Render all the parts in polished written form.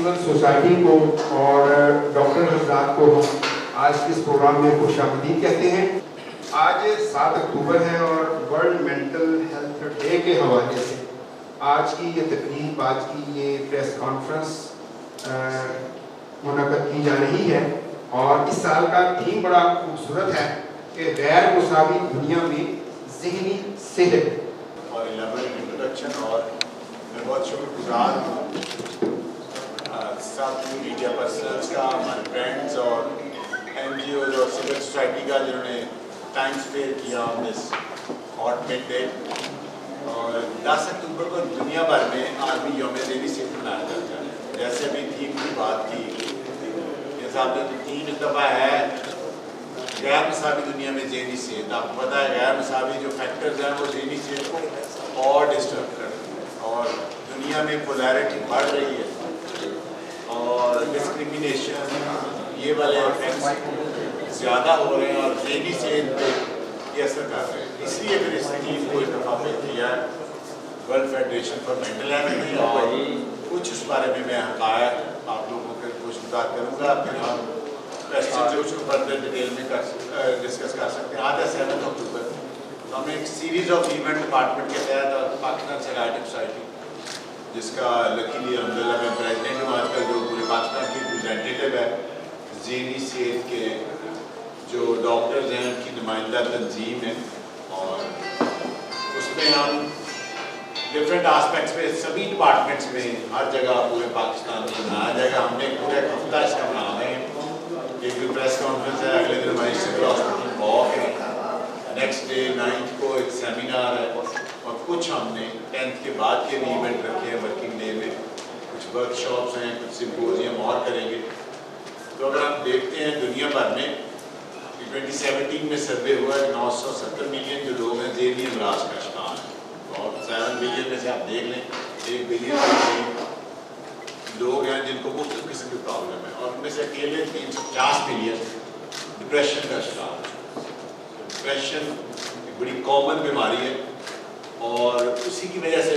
Civil society کو اور doctor حضرات کو ہم آج کے اس پروگرام میں خوش آمدید کہتے ہیں۔ آج 7 اکتوبر ہے اور ورلڈ مینٹل ہیلتھ ڈے کے حوالے سے آج کی یہ تقریب، آج کی یہ پریس کانفرنس منعقد کی جا رہی ہے، اور اس سال کا تھیم بڑا خوبصورت ہے کہ غیر مساوی دنیا میں ذہنی صحت اور انٹروڈکشن۔ اور میں بہت شکر گزار ہوں ساتھ میڈیا پرسنلز کا، ہمارے فرینڈز اور این جی اوز اور سول سوسائٹی کا جنہوں نے ٹائم اسپیئر کیا آن دس ہاٹ مڈ ڈے۔ اور 10 اکتوبر کو دنیا بھر میں عالمی یوم ذہنی صحت منایا جاتا ہے۔ جیسے ابھی تھیم کی بات کی، یہ صاحب نے 3 دفعہ ہے غیر مساوی دنیا میں ذہنی صحت۔ آپ کو پتہ ہے غیر مساوی جو فیکٹرز ہیں وہ ذہنی صحت کو اور ڈسٹرب کرتے ہیں، اور دنیا میں پولیرٹی بڑھ رہی ہے اور ڈسکریمنیشن یہ والے افیکٹس زیادہ ہو رہے ہیں اور ذہنی صحت پہ یہ اثر کر رہے ہیں۔ اس لیے پھر اس تھیم کو اتفاق کیا ہے world federation for mental health نے، اور کچھ اس بارے میں حقائق آپ لوگوں کے کچھ بات کروں گا، پھر ہم کوشچن جو اس کو فردر ڈیٹیل میں ڈسکس کر سکتے ہیں۔ آج ہے 7 اکتوبر، تو ہم نے ایک سیریز آف ایونٹ ڈپارٹمنٹ کے تحت پاکستان سائیکیاٹرک سوسائٹی، جس کا لکیلی الحمدللہ میں پریزیڈنٹ ہوں آج کل، جو پورے پاکستان کی ریپرزینٹیٹیو ہے ذہنی صحت کے جو ڈاکٹرز ہیں ان کی نمائندہ تنظیم ہے، اور اس میں ہم ڈفرینٹ آسپیکٹس پہ سبھی ڈپارٹمنٹس میں ہر جگہ پورے پاکستان میں منایا جائے گا۔ ہم نے پورا ایک ہفتہ اس کا منا رہے ہیں۔ ایک بھی پریس کانفرنس ہے، اگلے دن ہماری سول ہاسپٹل واک ہے، نیکسٹ ڈے 9 کو ایک سیمینار ہے، اور کچھ ہم نے 10 کے بعد کے بھی ایونٹ رکھے ہیں ورکنگ ڈے میں، کچھ ورک شاپس ہیں، کچھ سمپوزیم اور کریں گے۔ تو اگر ہم دیکھتے ہیں دنیا بھر میں 2017 میں سروے ہوا ہے 970 ملین جو لوگ ہیں ذہنی امراض کا شکار ہیں، اور 7 بلین میں سے آپ دیکھ لیں 1 بلین لوگ ہیں جن کو مختلف قسم کی پرابلم ہے، اور ان میں سے اکیلے 350 ملین ڈپریشن کا شکار ہے۔ ڈپریشن ایک بڑی کامن بیماری ہے، اور اسی کی وجہ سے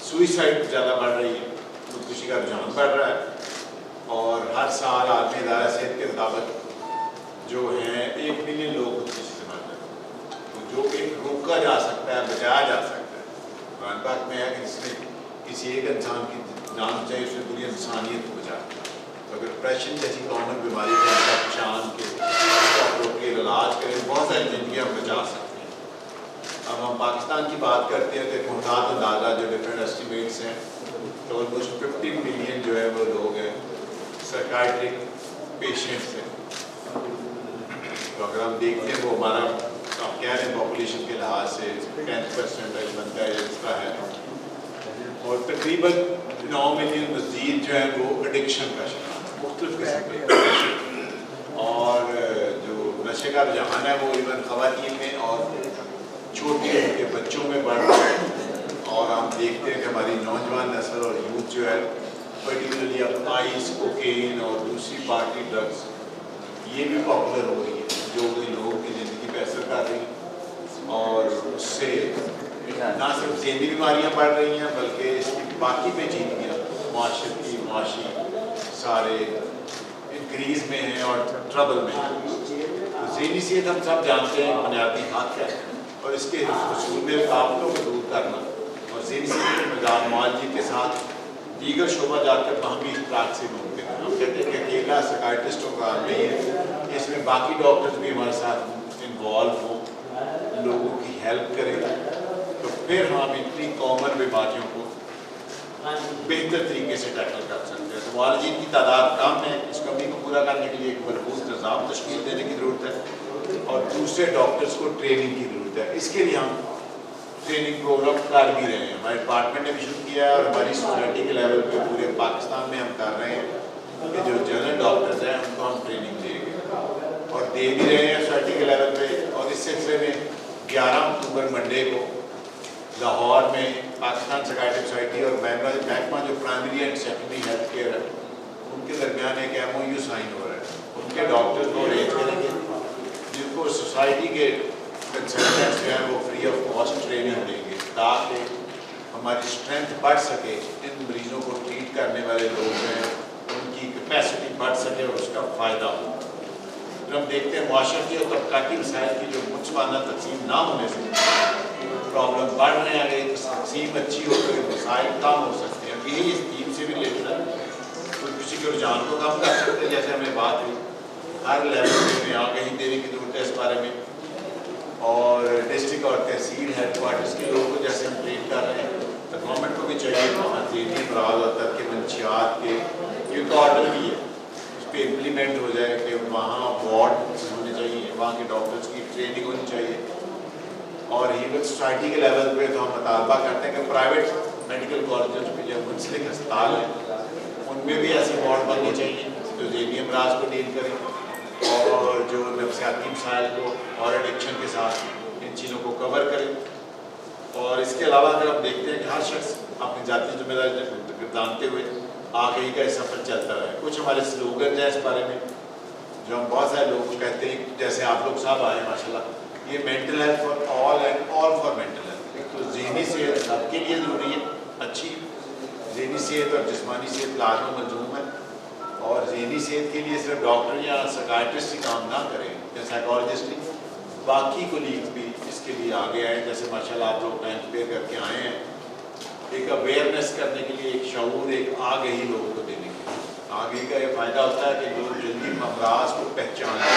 سوئسائڈ زیادہ بڑھ رہی ہے، خودکشی کا رجحان بڑھ رہا ہے، اور ہر سال عالمی ادارہ صحت کے مطابق جو ہیں 1 ملین لوگ خودکشی سے مرتے ہیں، جو کہ روکا جا سکتا ہے، بچایا جا سکتا ہے۔ قرآن پاک میں ہے کہ جس نے کسی ایک انسان کی جان چاہیے اس نے پوری انسانیت کو بچا۔ تو اگر ڈپریشن جیسی کامن بیماری کا پہچان کے اپروپریٹ علاج کریں، بہت ساری زندگیاں بچا سکتے ہیں۔ اب ہم پاکستان کی بات کرتے ہیں تو ایک محتاط اندازہ جو ڈفرینٹ ایسٹیمیٹس ہیں، تو آلموسٹ 50 ملین جو ہے وہ لوگ ہیں سائیکیاٹرک پیشنٹس ہیں۔ تو اگر ہم دیکھتے ہیں وہ ہمارا آپ کہہ رہے ہیں پاپولیشن کے لحاظ سے 10% بنتا ہے اس کا ہے، اور تقریباً 9 ملین مزید جو ہے وہ ایڈکشن کا شکار ہے، مختلف قسم کے، اور جو نشے کا رجحان ہے وہ ایون خواتین میں اور چھوٹے عمر کے بچوں میں بڑھ رہا ہے۔ اور ہم دیکھتے ہیں کہ ہماری نوجوان نسل اور یوتھ جو ہے پرٹیکولرلی اب آئس، کوکین اور دوسری پارٹی ڈرگس یہ بھی پاپولر ہو رہی ہے، جو لوگوں کی زندگی پہ اثر کر رہی ہیں، اور اس سے نہ صرف ذہنی بیماریاں بڑھ رہی ہیں بلکہ اس کی باقی پیچیدگیاں معاشی سارے انکریز میں ہیں اور ٹربل میں ہیں۔ ذہنی صحت ہم سب جانتے ہیں بنیادی حق ہے، اور اس کے حصول میں رکاوٹوں کو دور کرنا اور ذہنی صحت کے نظام معالجے کے ساتھ دیگر شعبہ جات کے باہمی اشتراک سے ممکن ہے۔ ہم کہتے ہیں کہ اکیلا سائیکیاٹرسٹوں کا نہیں ہے، اس میں باقی ڈاکٹرز بھی ہمارے ساتھ انوالو ہوں، لوگوں کی ہیلپ کریں، تو پھر ہم اتنی کامن بیماریوں کو بہتر طریقے سے ٹیکل کر سکتے ہیں۔ تو معالجین کی تعداد کم ہے، اس کمی کو پورا کرنے کے لیے ایک مربوط نظام تشکیل دینے کی ضرورت ہے، اور دوسرے ڈاکٹرز کو ٹریننگ کی ضرورت ہے۔ اس کے لیے ہم ٹریننگ پروگرام کر بھی رہے ہیں، ہمارے ڈپارٹمنٹ نے بھی شروع کیا ہے، اور ہماری سوسائٹی کے لیول پہ پورے پاکستان میں ہم کر رہے ہیں کہ جو جنرل ڈاکٹرز ہیں ان کو ہم ٹریننگ دیں گے، اور دے بھی رہے ہیں سوسائٹی کے لیول پہ۔ اور اس سلسلے میں 11 اکتوبر منڈے کو لاہور میں پاکستان سائیکیاٹرک سوسائٹی اور محکمہ جو primary and secondary health care ہے ان کے درمیان ایک MOU سائن ہو رہا ہے۔ ان کے ڈاکٹرز کو ارینج کریں گے جن کو سوسائٹی کے کنسلٹنٹس جو ہیں وہ فری آف کاسٹ ٹریننگ دیں گے، تاکہ ہماری اسٹرینتھ بڑھ سکے ان مریضوں کو ٹریٹ کرنے والے لوگ ہیں کی کیپیسٹی بڑھ سکے اور اس کا فائدہ ہو. پھر ہم دیکھتے ہیں معاشرتی اور طبقاتی مسائل کی جو منصفانہ تقسیم نہ ہونے سے پرابلم بڑھ رہے ہیں. اگر تقسیم اچھی ہو تو مسائل کم ہو سکتے ہیں. یہی اس ٹیم سے بھی ریلیٹڈ ہے. کوئی کسی کے رجحان کو کم کر سکتے ہیں, جیسے ہمیں بات ہوئی ہر لیول میں آگاہی دینے کی ضرورت ہے اس بارے میں, اور ڈسٹرکٹ اور تحصیل ہیڈ کوارٹرز کے لوگوں کو جیسے ہم ٹریٹ کر رہے ہیں تو گورنمنٹ کو بھی چاہیے وہاں ذہنی امراض اور ترک منشیات کے یہ آرڈر بھی ہے اس پہ امپلیمنٹ ہو جائے کہ وہاں وارڈ ہونے چاہیے, وہاں کے ڈاکٹرز کی ٹریننگ ہونی چاہیے. اور ہیومن سوسائٹی کے لیول پہ تو ہم مطالبہ کرتے ہیں کہ پرائیویٹ میڈیکل کالجز میں جو منسلک ہسپتال ہیں ان میں بھی ایسی وارڈ بننی چاہیے جو ذہنی امراض کو ڈیل کریں اور جو نفسیاتی مسائل کو اور ایڈکشن کے ساتھ ان چیزوں کو کور کریں. اور اس کے علاوہ اگر ہم دیکھتے ہیں کہ ہر شخص اپنی ذاتی ذمہ داری جانتے ہوئے آگے کا سفر چلتا ہے. کچھ ہمارے سلوگن ہیں اس بارے میں جو ہم بہت سارے لوگ کہتے ہیں, جیسے آپ لوگ صاحب آئے ماشاء اللہ, یہ mental health for all and all for mental health. ایک تو ذہنی صحت سب کے لیے ضروری ہے, اچھی ذہنی صحت اور جسمانی صحت لازم ملزوم ہے. اور ذہنی صحت کے لیے صرف ڈاکٹر یا سائیکائٹرسٹ ہی کام نہ کریں یا سائیکالوجسٹ ہی, باقی کولیگز بھی اس کے لیے آگے آئے. جیسے ماشاء اللہ آپ لوگ ٹائم اسپیئر کر کے آئے ہیں ایک اویئرنیس کرنے کے لیے, ایک شعور, ایک آگہی لوگوں کو دینے کے لیے. آگہی کا یہ فائدہ ہوتا ہے کہ لوگ جلدی امراض کو پہچانیں.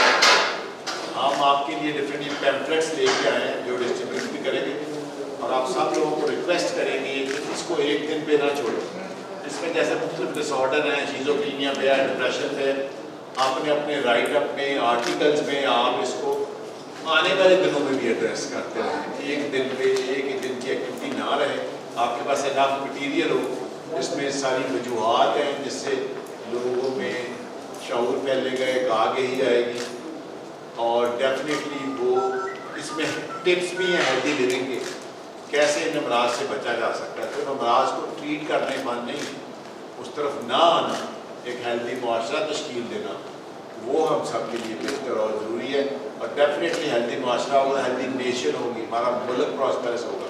ہم آپ کے لیے ڈفرینٹ پیمفلیٹس لے کے آئے ہیں جو ڈسٹریبیوٹ بھی کریں گے, اور آپ سب لوگوں کو ریکویسٹ کریں گے کہ اس کو ایک دن پہ نہ چھوڑیں. اس میں جیسے مختلف ڈس آرڈر ہیں, شیزوفرینیا پہ ہے, ڈپریشن پہ, آپ نے اپنے رائٹ اپنے آرٹیکلز میں آپ اس کو آنے والے دنوں میں بھی ایڈریس کرتے ہیں. ایک دن پہ ایک ہی دن کی ایکٹیویٹی نہ رہے, آپ کے پاس انف مٹیریل ہو جس میں ساری وجوہات ہیں جس سے لوگوں میں شعور پھیلے گا, ایک آگہی آئے گی. اور ڈیفینیٹلی وہ اس میں ٹپس بھی ہیں ہیلدی لیونگ کے, کیسے ان امراض سے بچا جا سکتا ہے. صرف امراض کو ٹریٹ کرنے بند نہیں, اس طرف نہ آنا, ایک ہیلدی معاشرہ تشکیل دینا, وہ ہم سب کے لیے بہتر اور ضروری ہے. اور ڈیفینیٹلی ہیلدی معاشرہ ہوگا, ہیلدی نیشن ہوگی, ہمارا ملک پراسپرس ہوگا.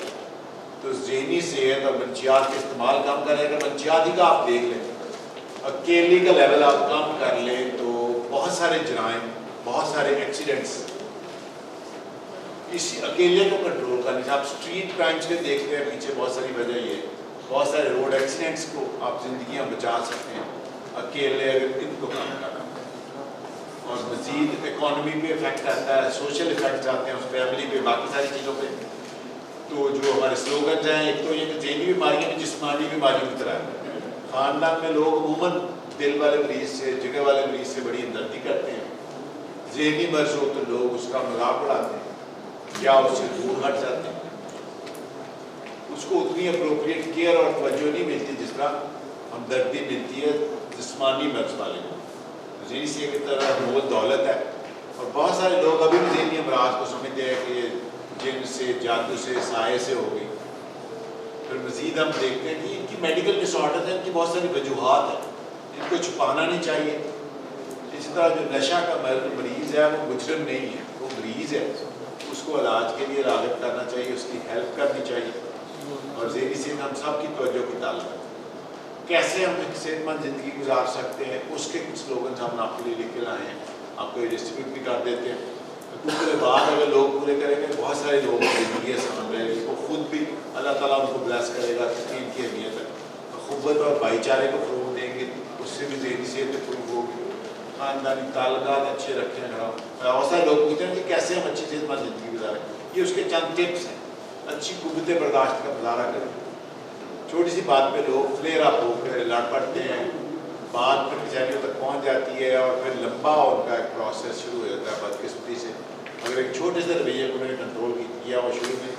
تو ذہنی صحت اور منشیات کا استعمال کم کریں. اگر منشیات ہی کا آپ دیکھ لیں, اکیلی کا لیول آپ کم کر لیں تو بہت سارے جرائم, بہت سارے ایکسیڈنٹس اسی اکیلے کو کنٹرول کرنے سے. آپ اسٹریٹ کرائمس کے دیکھتے ہیں پیچھے بہت ساری وجہ یہ ہے, بہت سارے روڈ ایکسیڈنٹس کو آپ زندگیاں بچا سکتے ہیں اکیلے اگر ان کو کام کرنا. اور مزید اکانومی پہ افیکٹ آتا ہے, سوشل افیکٹس آتے ہیں اس فیملی پہ, باقی ساری چیزوں پہ. تو جو ہمارے سلوگنز ہیں, ایک تو یہ کہ ذہنی بیماریاں بھی جسمانی بیماریوں کی طرح ہے. خاندان میں لوگ عموماً دل والے مریض سے, جگر والے مریض سے بڑی ہمدردی کرتے ہیں. ذہنی مرض ہو تو لوگ اس کا مذاق اڑاتے ہیں یا اس سے دور ہٹ جاتے ہیں. اس کو اتنی اپروپریٹ کیئر اور توجہ نہیں ملتی جس طرح ہمدردی ملتی ہے جسمانی مرض والے کو. ذہنی صحت کی طرح وہ دولت ہے. اور بہت سارے لوگ ابھی بھی ذہنی امراض کو سمجھتے ہیں کہ جن سے, جادو سے, سائے سے ہو گئی. پھر مزید ہم دیکھتے ہیں کہ ان کی میڈیکل ڈس آرڈر ہیں, ان کی بہت ساری وجوہات ہیں, ان کو چھپانا نہیں چاہیے. اسی طرح جو نشہ کا مریض ہے وہ مجرم نہیں ہے, وہ مریض ہے, اس کو علاج کے لیے راغب کرنا چاہیے, اس کی ہیلپ کرنی چاہیے. اور ذہنی صحت ہم سب کی توجہ کی تعلق ہے. کیسے ہم ایک صحت مند زندگی گزار سکتے ہیں, اس کے کچھ سلوگنز ہم آپ کے لیے لکھ کے لائے ہیں, آپ کو یہ ڈسٹریبیوٹ بھی کر دیتے ہیں. حقوق کے بعد اگر لوگ پورے کریں گے, بہت سارے لوگ زندگی سمجھ رہے ہیں, اس کو خود بھی اللہ تعالیٰ ان کو بلیس کرے گا. کتنی ان کی اہمیت ہے. اخوت اور بھائی چارے کو فروغ دیں گے, اس سے بھی ذہنی صحت میں فروغ ہوگی. خاندانی تعلقات اچھے رکھیں. بہت سارے لوگ پوچھتے ہیں کہ کیسے ہم اچھی صحت مند زندگی گزاریں. یہ اس کے چند ٹپس ہیں. اچھی قوت برداشت کا مظاہرہ کریں. چھوٹی سی بات پہ لوگ فلیئر اپ ہو کر لڑ پڑتے ہیں, بات پھر کچہریوں تک پہنچ جاتی ہے, اور پھر لمبا ان کا ایک پروسیس شروع ہو جاتا ہے بدقسمتی سے. اگر ایک چھوٹے سے رویے کو انہوں نے کنٹرول کیا وہ شروع میں,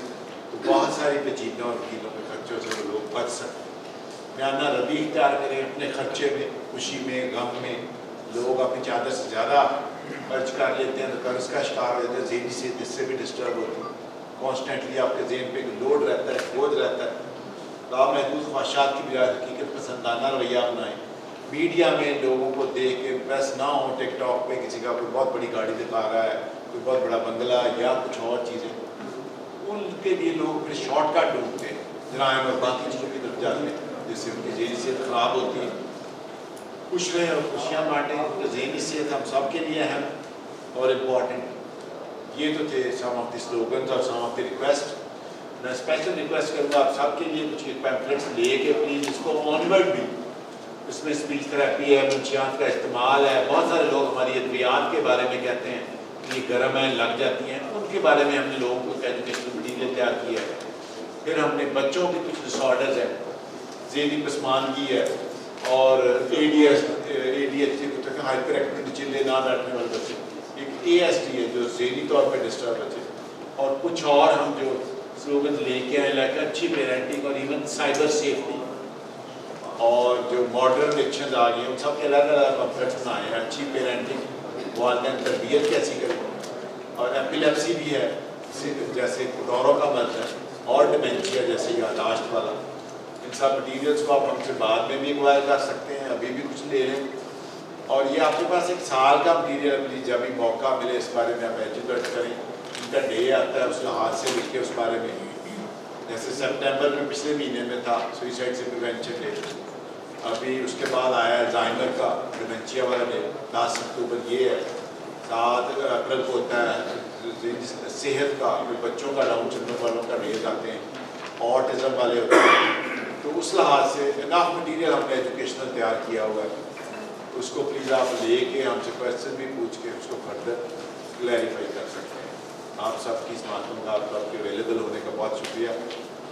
تو بہت ساری پیچیدگیوں اور وکیلوں کے خرچوں سے وہ لوگ بچ سکتے ہیں. میانہ روی اختیار کریں اپنے خرچے میں, خوشی میں, غم میں. لوگ اپنی چادر سے زیادہ خرچ کر لیتے ہیں تو قرض کا شکار ہو جاتے ہیں. ذہنی صحت اس سے بھی ڈسٹرب ہوتی ہے. کانسٹنٹلی آپ کے ذہن پہ ایک لوڈ رہتا ہے, بوجھ رہتا ہے. لامحدود خواہشات کی بجائے حقیقت پسندانہ رویہ اپنائیں. میڈیا میں لوگوں کو دیکھ کے امپریس نہ ہوں. ٹک ٹاک پہ کسی کا کوئی بہت بڑی گاڑی دکھا رہا ہے, کوئی بہت بڑا بنگلہ یا کچھ اور چیزیں, ان کے لیے لوگ پھر شارٹ کٹ ڈھونڈتے ہیں, جرائم اور باقی چیزوں کی طرف جاتے ہیں, جس سے ان کی ذہنی صحت خراب ہوتی ہے. खुश रहें और खुशियाँ बांटें, क्योंकि ज़हनी सेहत हम सब के लिए अहम और इम्पॉर्टेंट। ये तो थे सम ऑफ द स्लोगन्स और सम ऑफ द रिक्वेस्ट। मैं स्पेशल रिक्वेस्ट करूँगा आप सब के लिए कुछ पैम्पलेट्स ले के प्लीज़ इसको ऑनवर्ड भी, इसमें स्पीच थेरेपी है, मंशियात का इस्तेमाल है। बहुत सारे लोग हमारी अद्वियात के बारे में कहते हैं कि ये गर्म है, लग जाती हैं, उनके बारे में हमने लोगों को एजुकेशनल मटीरियल तैयार किया है। फिर हमने बच्चों के कुछ डिसऑर्डर्स हैं, ज़हनी पसमानगी है और ADHD हाइपर एक्टिव चिल्ले ना बैठने वाले बच्चे, एक ASD है जो ज़हनी तौर पर डिस्टर्ब बच्चे, और कुछ और हम जो स्लोगन लेके आए लाइक अच्छी पेरेंटिंग और इवन साइबर सेफ्टी और जो मॉडर्न एक्शन आ गई हैं उन सब के अलग अलग कॉन्फ्रेंस बनाए हैं। अच्छी पेरेंटिंग, वालिदैन तरबियत कैसी करें, और एपिलेप्सी भी है जैसे दौरों का मर्ज है, और डिमेंशिया जैसे यादाश्त वाला। इन सब मटीरियल्स को आप हमसे बाद में भी एक्वायर कर सकते हैं, अभी भी कुछ ले लें। और ये आपके पास एक साल का मटीरियल, प्लीज जब भी मौका मिले इस बारे में आप एजुकेट करें। इनका डे आता है, उस लिहाज से लिख के उस बारे में, जैसे सितंबर में पिछले महीने में था सुइसाइड से प्रिवेंशन डे, अभी उसके बाद आया अल्जाइमर का डिमेंशिया वाला डे, 10 अक्टूबर ये है, 7 अप्रैल को होता है सेहत का, बच्चों का, डाउन सिंड्रोम वालों का डेज आते हैं, ऑटिज्म वाले होते हैं। तो उस लिहाज से इनफ मटीरियल हमने एजुकेशनल तैयार किया हुआ है, उसको प्लीज़ आप ले के हमसे क्वेश्चन भी पूछ के उसको फर्दर क्लैरिफाई कर सकते हैं। आप सबकी इस माध्यम का आप सबके अवेलेबल होने का बहुत शुक्रिया।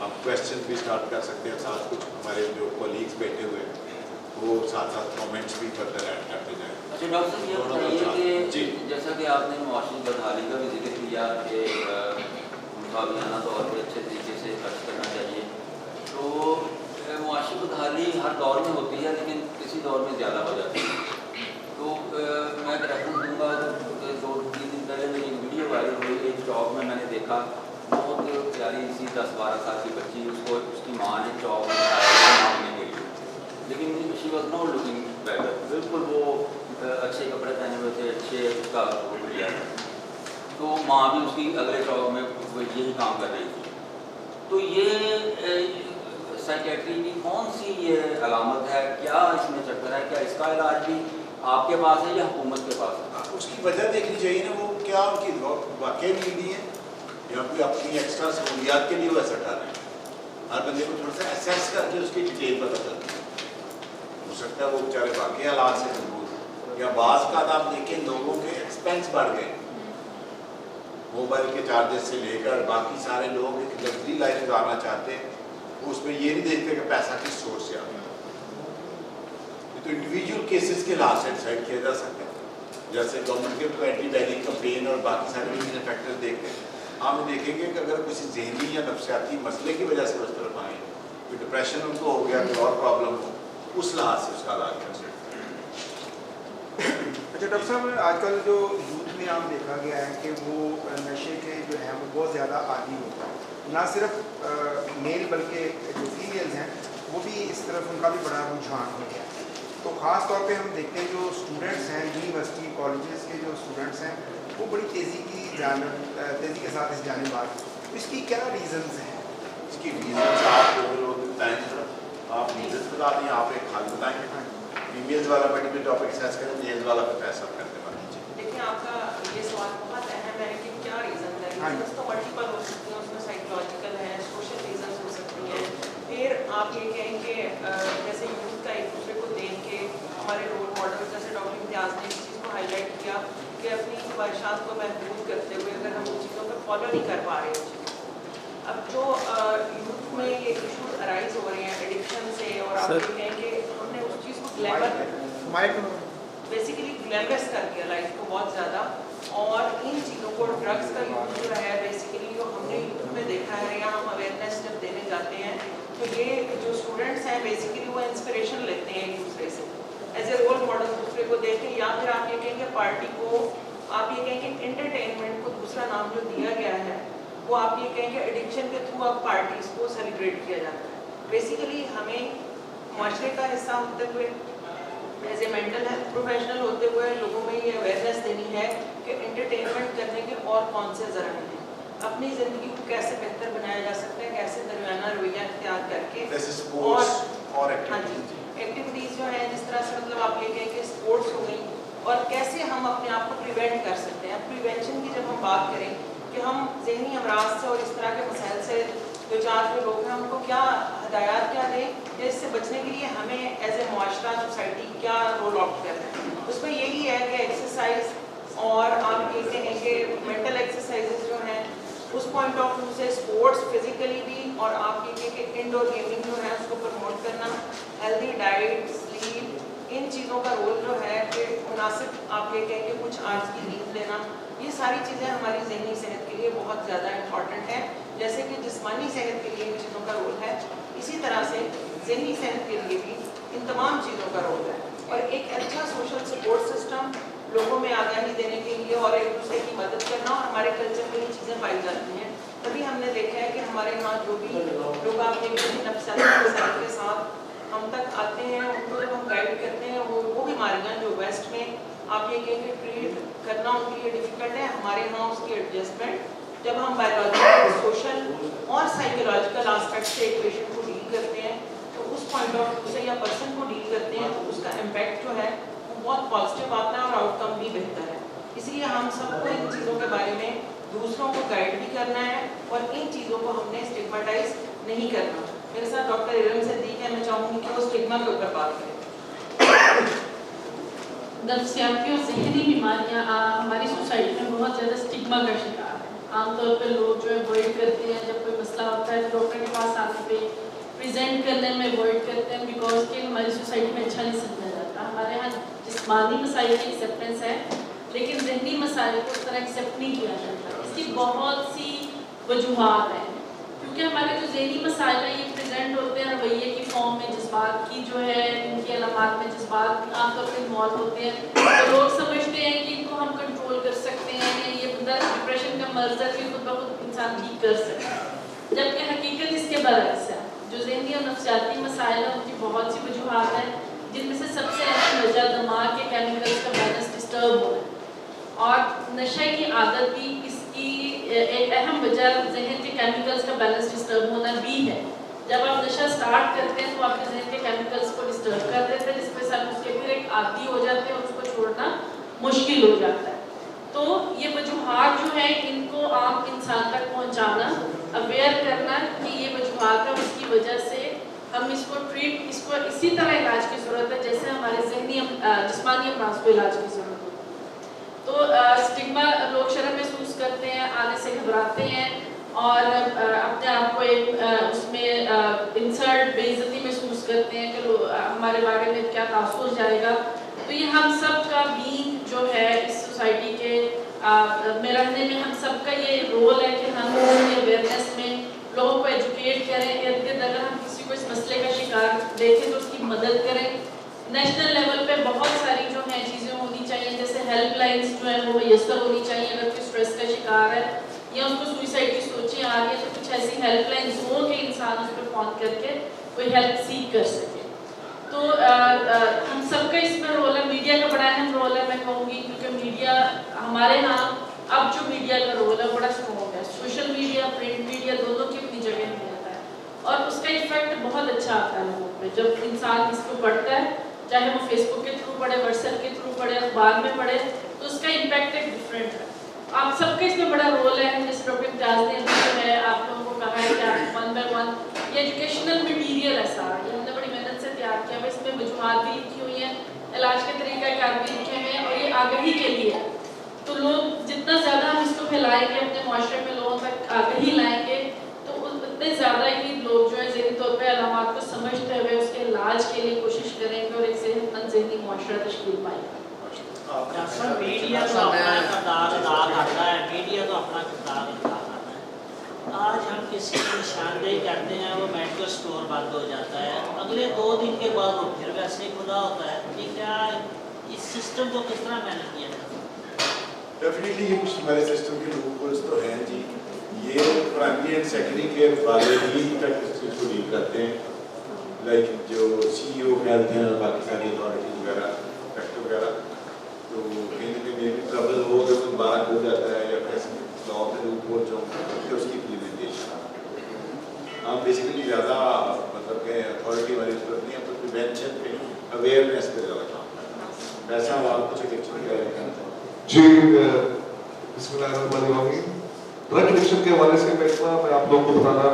हम क्वेश्चन भी स्टार्ट कर सकते हैं, साथ कुछ हमारे जो कोलीग्स बैठे हुए हैं वो साथ साथ कमेंट्स भी फर्दर ऐड करते जाएँ। अच्छा डॉक्टर साहब, ये बताइए कि जैसा कि आपने मुआशी बदहाली का भी जिक्र किया कि मुताबियाना तौर पर अच्छे तरीके से खर्च करना चाहिए, तो मुआशी बदहाली हर दौर में होती है लेकिन किसी दौर में ज़्यादा हो जाती है। तो मैं रेफरेंस दूँगा, 2-3 दिन पहले मेरी एक वीडियो वायरल हुई, एक चौक में मैंने देखा बहुत प्यारी सी 10-12 साल की बच्ची, उसको उसकी माँ ने चौक मांगने के लिए, लेकिन she was not looking better, बिल्कुल वो अच्छे कपड़े पहने हुए थे, अच्छे उसका वो लिया था, तो माँ भी उसकी अगले चौक में यही काम कर रही थी। तो ये साइकेट्री की कौन सी ये अलामत है, क्या इसमें चक्कर है, क्या इसका इलाज भी आपके पास है या हुकूमत के पास है? उसकी वजह देखनी चाहिए ना, वो क्या उनकी वाकई नीड है या कोई अपनी एक्स्ट्रा सहूलियात के लिए वो असर डाल रहे हैं। हर बंदे को थोड़ा सा एसेस करके उसकी डिटेल पता चलती है। हो सकता है वो बेचारे वाकई हालात से मजबूर, या बाज़ का आप देखें लोगों के एक्सपेंस बढ़ गए, मोबाइल के चार्जेस से लेकर बाकी सारे लोग एक लग्जरी लाइफ गुजारना चाहते हैं, उसमें ये नहीं देखते कि पैसा किस सोर्स से आता है। तो इंडिविजुअल केसेस के लाभ से डिसाइड किया जा सकता है, जैसे गवर्नमेंट के एंटी डायलिंग कैंपेन और बाकी सारे विभिन्न फैक्टर्स देखते हैं, हम देखेंगे कि अगर किसी जहनी या नफ्सियाती मसले की वजह से उस तरफ आए, कोई डिप्रेशन उनको हो गया, कोई और प्रॉब्लम हो, उस लिहाज से उसका इलाज कर सकते हैं। अच्छा डॉक्टर साहब, आजकल जो यूथ में आम देखा गया है कि वो नशे के जो है वो बहुत ज़्यादा आदी होता है, ना सिर्फ मेल बल्कि जो फीमेल्स हैं वो भी इस तरफ उनका भी बड़ा रुझान हो गया। तो ख़ास तौर पे हम देखते हैं जो स्टूडेंट्स हैं, यूनिवर्सिटी कॉलेजेस के जो स्टूडेंट्स हैं वो बड़ी तेज़ी के साथ इस जानिब आ रहे हैं। तो इसकी क्या रीज़न्स हैं? इसकी रीज़न्स आप लोग बताएँ, आप रीज़न्स बता दें, आप एक हाल बताएँगे। फीमेल्स वाला पर्टिकुलर टॉपिक सर्च करें, मेल्स वाला पे पैसा करते हैं। देखिए आपका ये सवाल बहुत अहम है कि क्या रीज़न है। रीजंस तो मल्टीपल हो सकती हैं, उसमें साइकोलॉजिकल है, सोशल रीजंस हो सकती हैं। फिर आप ये कहें कि जैसे यूथ का एक दूसरे को देख के हमारे रोल मॉडल जैसे डॉक्टर इम्तियाज़ ने इस चीज़ को हाईलाइट किया कि अपनी ख्वाहिशात को महदूद करते हुए अगर हम उन चीज़ों पर फॉलो नहीं कर पा रहे हैं, अब जो यूथ में ये इशूज अराइज हो रहे हैं एडिक्शन से, और आप ये कहें कि हमने उस चीज़ को ग्लैमर बेसिकली ग्लैमरस कर दिया लाइफ को बहुत ज़्यादा, और इन चीज़ों को ड्रग्स का यूज जो है बेसिकली जो हमने यूथ में देखा है, या हम अवेयरनेस जब देने जाते हैं तो ये जो स्टूडेंट्स हैं बेसिकली वो इंस्पिरेशन लेते हैं एक दूसरे से एज ए रोल मॉडल दूसरे को देख के, या फिर आप ये कहेंगे पार्टी को, आप ये कहेंगे इंटरटेनमेंट को दूसरा नाम जो दिया गया है वो आप ये कहेंगे एडिक्शन के थ्रू अब पार्टीज को सेलिब्रेट किया जाता है। बेसिकली हमें माशरे का हिस्सा होते हुए as a mental health professional होते हुए लोगों में ये अवेयरनेस देनी है कि एंटरटेनमेंट करने के और कौन से ज़राए हैं, अपनी ज़िंदगी को कैसे बेहतर बनाया जा सकता है, कैसे दरमियाना रवैया इख्तियार करके और हाँ जी एक्टिविटीज़ जो हैं, जिस तरह से मतलब आप ये कहें कि स्पोर्ट्स हो गई, और कैसे हम अपने आप को प्रिवेंट कर सकते हैं। प्रिवेंशन की जब हम बात करें कि हम ज़हनी अमराज से और इस तरह के मसाइल से जो चार जो लोग हैं उनको क्या हदायत क्या दें, या इससे बचने के लिए हमें एज ए मुआशरा सोसाइटी क्या रोल आउट करना है। उसमें यही है कि एक्सरसाइज, और आप ये कहें कि मेंटल एक्सरसाइजेज जो हैं उस पॉइंट ऑफ व्यू से स्पोर्ट्स फिजिकली भी, और आप ये कहें कि इंडोर गेमिंग जो है उसको प्रमोट करना, हेल्दी डाइट, स्लीप, इन चीज़ों का रोल जो है कि मुनासिब आप ये कहें कि कुछ आर्ट्स की नींद लेना, ये सारी चीज़ें हमारी ज़हनी सेहत के लिए बहुत ज़्यादा इम्पॉर्टेंट है। जैसे कि जिस्मानी सेहत के लिए इन चीज़ों का रोल है, इसी तरह से ज़हनी सेहत के लिए भी इन तमाम चीज़ों का रोल है। और एक अच्छा सोशल सपोर्ट सिस्टम, लोगों में आगाही देने के लिए और एक दूसरे की मदद करना, और हमारे कल्चर में ये चीज़ें पाई जाती हैं। तभी हमने देखा है कि हमारे यहाँ जो भी लोग आपके नफ्सियाती मसाइल के साथ हम तक आते हैं, उनको जब हम गाइड करते हैं, वो बीमारियाँ जो वेस्ट में आप ये कहें कि ट्रीट करना उनके लिए डिफ़िकल्ट है, हमारे यहाँ उसकी एडजस्टमेंट, जब हम बायोलॉजिकल, सोशल और साइकोलॉजिकल आस्पेक्ट से एक पेशेंट को डील करते हैं, तो उस पॉइंट ऑफ व्यू से या पर्सन को डील करते हैं, तो उसका इम्पैक्ट जो है वो बहुत पॉजिटिव आता है और आउटकम भी बेहतर है। इसलिए हम सबको इन चीज़ों के बारे में दूसरों को गाइड भी करना है, और इन चीज़ों को हमने स्टिग्मेटाइज नहीं करना। मेरे साथ डॉक्टर इरम सिद्दीक है, मैं चाहूँगी कि वो स्टिग्मा के ऊपर बात करें। नफ्सियाती और ज़हनी बीमारियाँ हमारी सोसाइटी में बहुत ज़्यादा स्टिग्मा का शिकार है। आमतौर पर लोग जो है अवॉइड करते हैं, जब कोई मसला होता है तो डॉक्टर के पास आने पे प्रेजेंट करने में अवॉइड करते हैं, बिकॉज कि हमारी सोसाइटी में अच्छा नहीं समझा जाता। हमारे यहाँ जिस्मानी मसाइल की एक्सेप्टेंस है, लेकिन ज़हनी मसाइल को उस तरह एक्सेप्ट नहीं किया जाता। इसकी बहुत सी वजूहात हैं, क्योंकि हमारे जो ज़हनी मसाइल हैं ये प्रेजेंट होते हैं रवैये की फॉर्म में, जज्बात की जो है इनकी अलामात में जज्बात आमतौर पर इन्वॉल्व होते हैं, तो लोग समझते हैं कि इनको हम कंट्रोल कर सकते हैं, या ये बंदा डिप्रेशन का मर्ज है तो खुद ब खुद इंसान ठीक कर सकता है, जबकि हकीकत इसके बरक्स है। जो ज़हनी और नफ्सियाती मसाइल हैं उनकी बहुत सी वजूहात हैं, जिनमें से सबसे अहम वजह दिमाग के केमिकल्स का बैलेंस डिस्टर्ब होना है, और नशे की आदत भी इसकी एक अहम वजह जहन के केमिकल्स का बैलेंस डिस्टर्ब होना भी है। जब आप नशा स्टार्ट करते हैं तो आपके जहन के केमिकल्स को डिस्टर्ब कर देते हैं, जिसके साथ उसके फिर एक आदी हो जाते हैं और उसको छोड़ना मुश्किल हो जाता है। तो ये वजूहात जो है इनको आम इंसान तक पहुंचाना, अवेयर करना कि ये वजूहात है, उसकी वजह से हम इसको इसी तरह इलाज की ज़रूरत है जैसे हमारे ज़हनी जिस्मानी अमराज को इलाज की ज़रूरत है। तो स्टिग्मा लोग शर्म महसूस करते हैं, आने से घबराते हैं, और अपने आप को एक उसमें इंसल्ट, बेइज्जती महसूस करते हैं कि हमारे बारे में क्या तासुर जाएगा। तो ये हम सब का बीइंग जो है इस सोसाइटी के में रहने में हम सब का ये रोल है कि हम इसकी अवेयरनेस में लोगों को एजुकेट करें, इर्द गिर्द अगर हम किसी को इस मसले का शिकार देखें तो उसकी मदद करें। नेशनल लेवल पे बहुत सारी जो हैं चीज़ें होनी चाहिए, जैसे हेल्पलाइंस जो है वो मैसर होनी चाहिए। अगर कोई स्ट्रेस का शिकार है या उसको सुसाइड की सोचें आ रही है तो कुछ ऐसी हेल्पलाइंस हो कि इंसान उस पर फ़ोन करके कोई हेल्प सीख कर सके। तो हम सबका इसमें रोल है, मीडिया का बड़ा अहम रोल है मैं कहूँगी, क्योंकि मीडिया हमारे यहाँ अब जो मीडिया का रोल है बड़ा स्ट्रॉन्ग है। सोशल मीडिया, प्रिंट मीडिया दोनों की अपनी जगह में आता है, और उसका इफेक्ट बहुत अच्छा आता है लोगों पे। जब इंसान इसको पढ़ता है, चाहे वो फेसबुक के थ्रू पढ़े, व्हाट्सएप के थ्रू पढ़े, अखबार में पढ़े, तो उसका इम्पैक्ट एक डिफरेंट है। आप सबका इसमें बड़ा रोल है। जैसे डॉक्टर इम्तियाज़ ने जो है आप लोगों को कहा है कि आप 1 by 1 ये एजुकेशनल मटीरियल है सारा, ये हमने बड़ी मेहनत से तैयार किया है। इसमें वजूहात भी लिखी हुई हैं, इलाज के तरीक़ाकार भी लिखे हुए हैं, और ये आगाही के लिए है। तो लोग जितना ज़्यादा हम इसको फैलाएंगे, अपने माशरे में लोगों तक आगाही लाएंगे, तो उतने ज़्यादा ही लोग जो है ज़हनी तौर पर अलामात को समझते हुए उसके इलाज के लिए कोशिश करेंगे और एक सेहतमंद ज़हनी माशरा तश्कील पाएगा। मीडिया तो अपना किरदार अदा करता है, मीडिया तो अपना किरदार अदा करता है। आज हम किसी की निशानदेही करते हैं, वो मेडिकल स्टोर बंद हो जाता है, अगले 2 दिन के बाद वो फिर वैसे ही खुला होता है। कि क्या इस सिस्टम को किस तरह मैनेज किया जाता है? डेफिनेटली ये कुछ हमारे सिस्टम के लूपहोल्स तो हैं जी। ये प्राइमरी एंड सेकेंडरी केयर वाले ही तक इस चीज़ को डील करते हैं, लाइक जो CEO हेल्थ हैं, बाकी सारी अथॉरिटीज वगैरह, सेक्टर वगैरह। तो कहीं ना कहीं भी ट्रबल हो जब कोई बाहर हो जाता है या कैसे लॉ के लूपहोल जो तो उसकी इम्प्लीमेंटेशन हम बेसिकली ज़्यादा मतलब कि अथॉरिटी वाली जरूरत नहीं है, तो प्रिवेंशन पे अवेयरनेस पे ज़्यादा काम करना है। वैसा आप कुछ एक्चुअली करें जी, बिस्मिल्लाहिर्रहमानिर्रहीम। ड्रग एडिक्शन के हवाले से मैं आप लोगों को बताना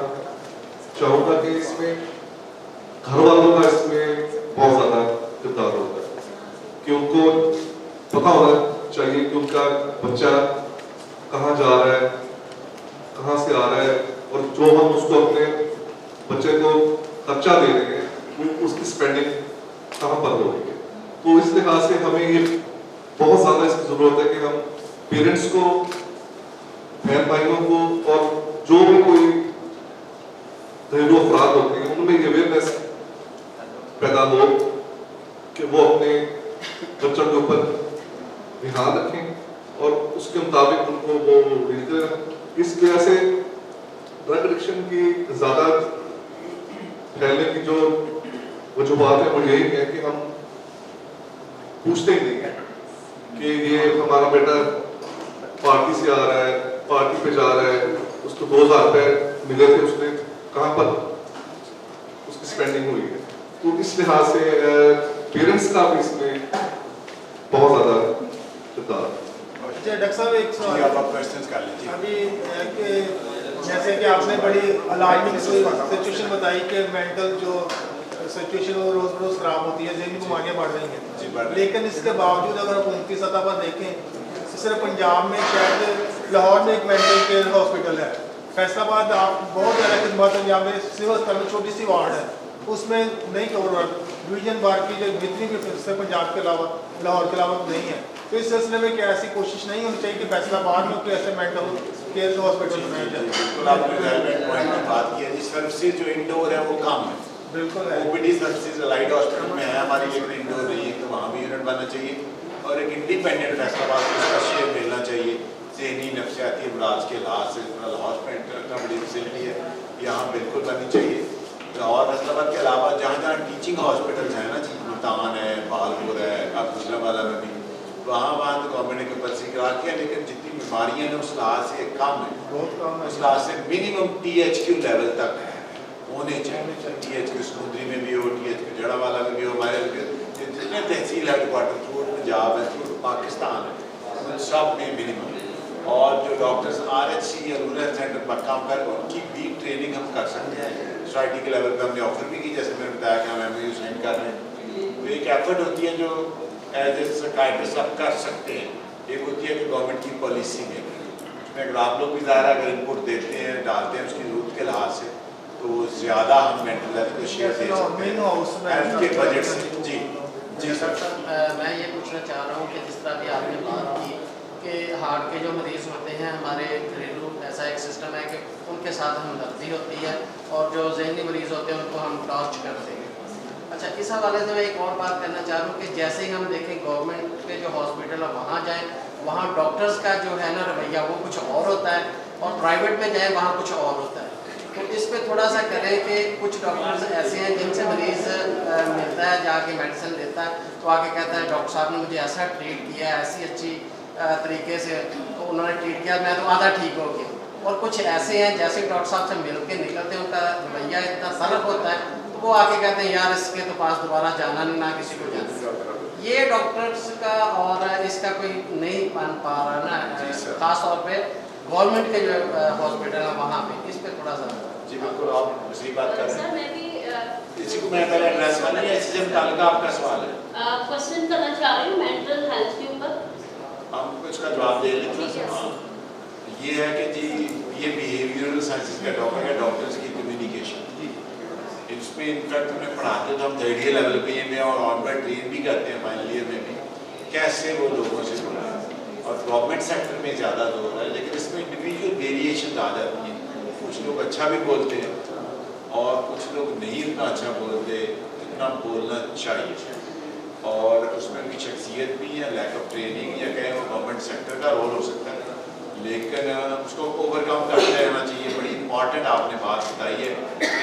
चाहूँगा कि इसमें घर वालों का इसमें बहुत ज़्यादा किरदार होता है कि उनको पता होना चाहिए कि उनका बच्चा कहाँ जा रहा है, कहाँ से आ रहा है, और जो हम उसको अपने बच्चे को खर्चा दे रहे हैं वो उसकी स्पेंडिंग कहाँ पर हो रही है। तो इस लिहाज से हमें ये बहुत ज़्यादा इसकी ज़रूरत है कि हम पेरेंट्स को, बहन भाइयों को और जो भी कोई घरेलू अफराद होते हैं उनमें ये अवेयरनेस पैदा हो कि वो अपने बच्चों के ऊपर ध्यान रखें और उसके मुताबिक उनको वो डील करें। इस वजह से ड्रग एडिक्शन की ज़्यादा फैलने की जो वजूहत है वो यही है कि हम पूछते ही नहीं है कि ये हमारा बेटा पार्टी से आ रहा है, पार्टी पे जा रहा है, उसको 2000 रुपए मिले थे, उसने कहाँ पर उसकी स्पेंडिंग हुई है। तो इस लिहाज से पेरेंट्स का भी इसमें बहुत ज़्यादा किरदार है। अच्छा डॉक्टर साहब, एक जी सवाल आप क्वेश्चंस कर लीजिए। अभी कि जैसे कि आपने बड़ी अलार्मिंग सिचुएशन बताई कि मेंटल जो सिचुएशन वो रोज रोज खराब होती है, ज़हनी बीमारियां बढ़ रही हैं, लेकिन इसके बावजूद अगर हुकूमती सतह पर देखें, सिर्फ पंजाब में शायद लाहौर में एक मेंटल केयर हॉस्पिटल है, फैसलाबाद आप बहुत ज़्यादा खिदमत पंजाब में सिविल अस्पताल में छोटी सी वार्ड है, उसमें नहीं कवर डिवीजन बार की जो जितनी भी से पंजाब के अलावा लाहौर के अलावा नहीं है। तो इस सिलसिले में क्या ऐसी कोशिश नहीं होनी चाहिए कि फैसलाबाद में कोई ऐसे मेंटल केयर हॉस्पिटल बनाया जाए? बिल्कुल आपने रेलेवेंट पॉइंट की बात की है। जी सर्विसेज जो इंडोर है वो कम है, बिल्कुल है। ओपीडी सर्विसेज लाइट हॉस्पिटल में है हमारी, लेकिन इंडोर नहीं है, तो वहाँ भी यूनिट बनना चाहिए और एक इंडिपेंडेंट फैसलाबाद को उसका शेयर मिलना चाहिए। ज़हनी नफ्सियाती अमराज के इलाज से हॉस्पिटल इतना बड़ी फैसिलिटी है, यहाँ बिल्कुल बननी चाहिए। और फैसलाबाद के अलावा जहाँ जहाँ टीचिंग हॉस्पिटल हैं ना जी, मुल्तान है, बहालपुर है, अब गुजरावाला में भी, वहाँ तो गवर्नमेंट ने कंपल्सरी करा किया, लेकिन जितनी बीमारियाँ हैं उस लिहाज से कम है, बहुत कम है। उस लिहाज से मिनिमम THQ लेवल तक होने चाहिए। THQ समुद्री में भी हो, THQ जड़ावाला में भी हो, हमारे जितने तहसील हेडक्वार्टर थ्रू पंजाब है, थ्रू पाकिस्तान है, उन सब में मिनिमम। और जो डॉक्टर्स RHC या रूरल सेंटर पर काम कर उनकी भी ट्रेनिंग हम कर सकते हैं सोसाइटी के लेवल पर। हमने ऑफर भी की, जैसे मैंने बताया कि हम MOU साइन कर रहे हैं। तो एक एफर्ट होती है जो एज ए साइकाइट्रिस्ट आप कर सकते हैं। एक होती है कि गवर्नमेंट की पॉलिसी में उसमें अगर आप लोग भी ज़्यादा अगर इनपुट देते हैं, डालते हैं उसकी जरूरत के लिहाज से, तो ज़्यादा हम मेंटल हेल्थ को शेयर दे सकते हैं हेल्थ के बजट से। जी जी सर, मैं ये पूछना चाह रहा हूँ कि जिस तरह की आपने बात की कि हार्ट के जो मरीज़ होते हैं, हमारे घरेलू ऐसा एक सिस्टम है कि उनके साथ हमदर्दी होती है और जो ज़हनी मरीज़ होते हैं उनको हम ट्रस्ट करते हैं। अच्छा, इस हवाले से मैं एक और बात करना चाह रहा हूँ कि जैसे ही हम देखें गवर्नमेंट के जो हॉस्पिटल है वहाँ जाएँ, वहाँ डॉक्टर्स का जो है ना रवैया वो कुछ और होता है, और प्राइवेट में जाएँ वहाँ कुछ और होता है। तो इस पर थोड़ा सा करें कि कुछ डॉक्टर्स ऐसे हैं जिनसे मरीज़ मिलता है, जाके मेडिसिन लेता है, तो आके कहता है डॉक्टर साहब ने मुझे ऐसा ट्रीट किया, ऐसी अच्छी तरीके से तो उन्होंने ट्रीट किया, मैं तो आधा ठीक हो गया। और कुछ ऐसे हैं जैसे डॉक्टर साहब से मिल के निकलते हैं, उनका रवैया इतना तलब होता है, तो वो आके कहते हैं यार इसके तो पास दोबारा जाना नहीं, ना किसी को जाना। ये डॉक्टर्स का और इसका कोई नहीं बन पा रहा ना, खास तौर पे गवर्नमेंट के जो हॉस्पिटल है वहाँ पे, इस पे थोड़ा सा। जी बिल्कुल, आप सही बात कर रहे सर हैं। मैं भी इसी को मैं पहले एड्रेस करना है, इसी से मुताबिक आपका सवाल है, क्वेश्चन करना चाह रही हूँ मेंटल हेल्थ के ऊपर। हम इसका जवाब दे लेते हैं। हाँ, ये है कि जी ये बिहेवियरल साइंसेस का टॉपिक है, डॉक्टर्स की कम्युनिकेशन। इसमें इनफैक्ट हमें पढ़ाते तो हम 3rd ईयर लेवल पे में और ऑन बाय ट्रेन भी करते हैं फाइनल ईयर में भी, कैसे वो लोगों से बोला है। और गवर्नमेंट सेक्टर में ज़्यादा जोर है, लेकिन इसमें इंडिविजुअल वेरिएशन आ जाती है। कुछ लोग अच्छा भी बोलते हैं और कुछ लोग नहीं इतना अच्छा बोलते, इतना बोलना चाहिए। और उसमें उनकी शख्सियत भी है, लैक ऑफ ट्रेनिंग या कहें वो गवर्नमेंट सेक्टर का रोल हो सकता है, लेकिन उसको ओवरकम करते रहना चाहिए। बड़ी इंपॉर्टेंट आपने बात बताई है,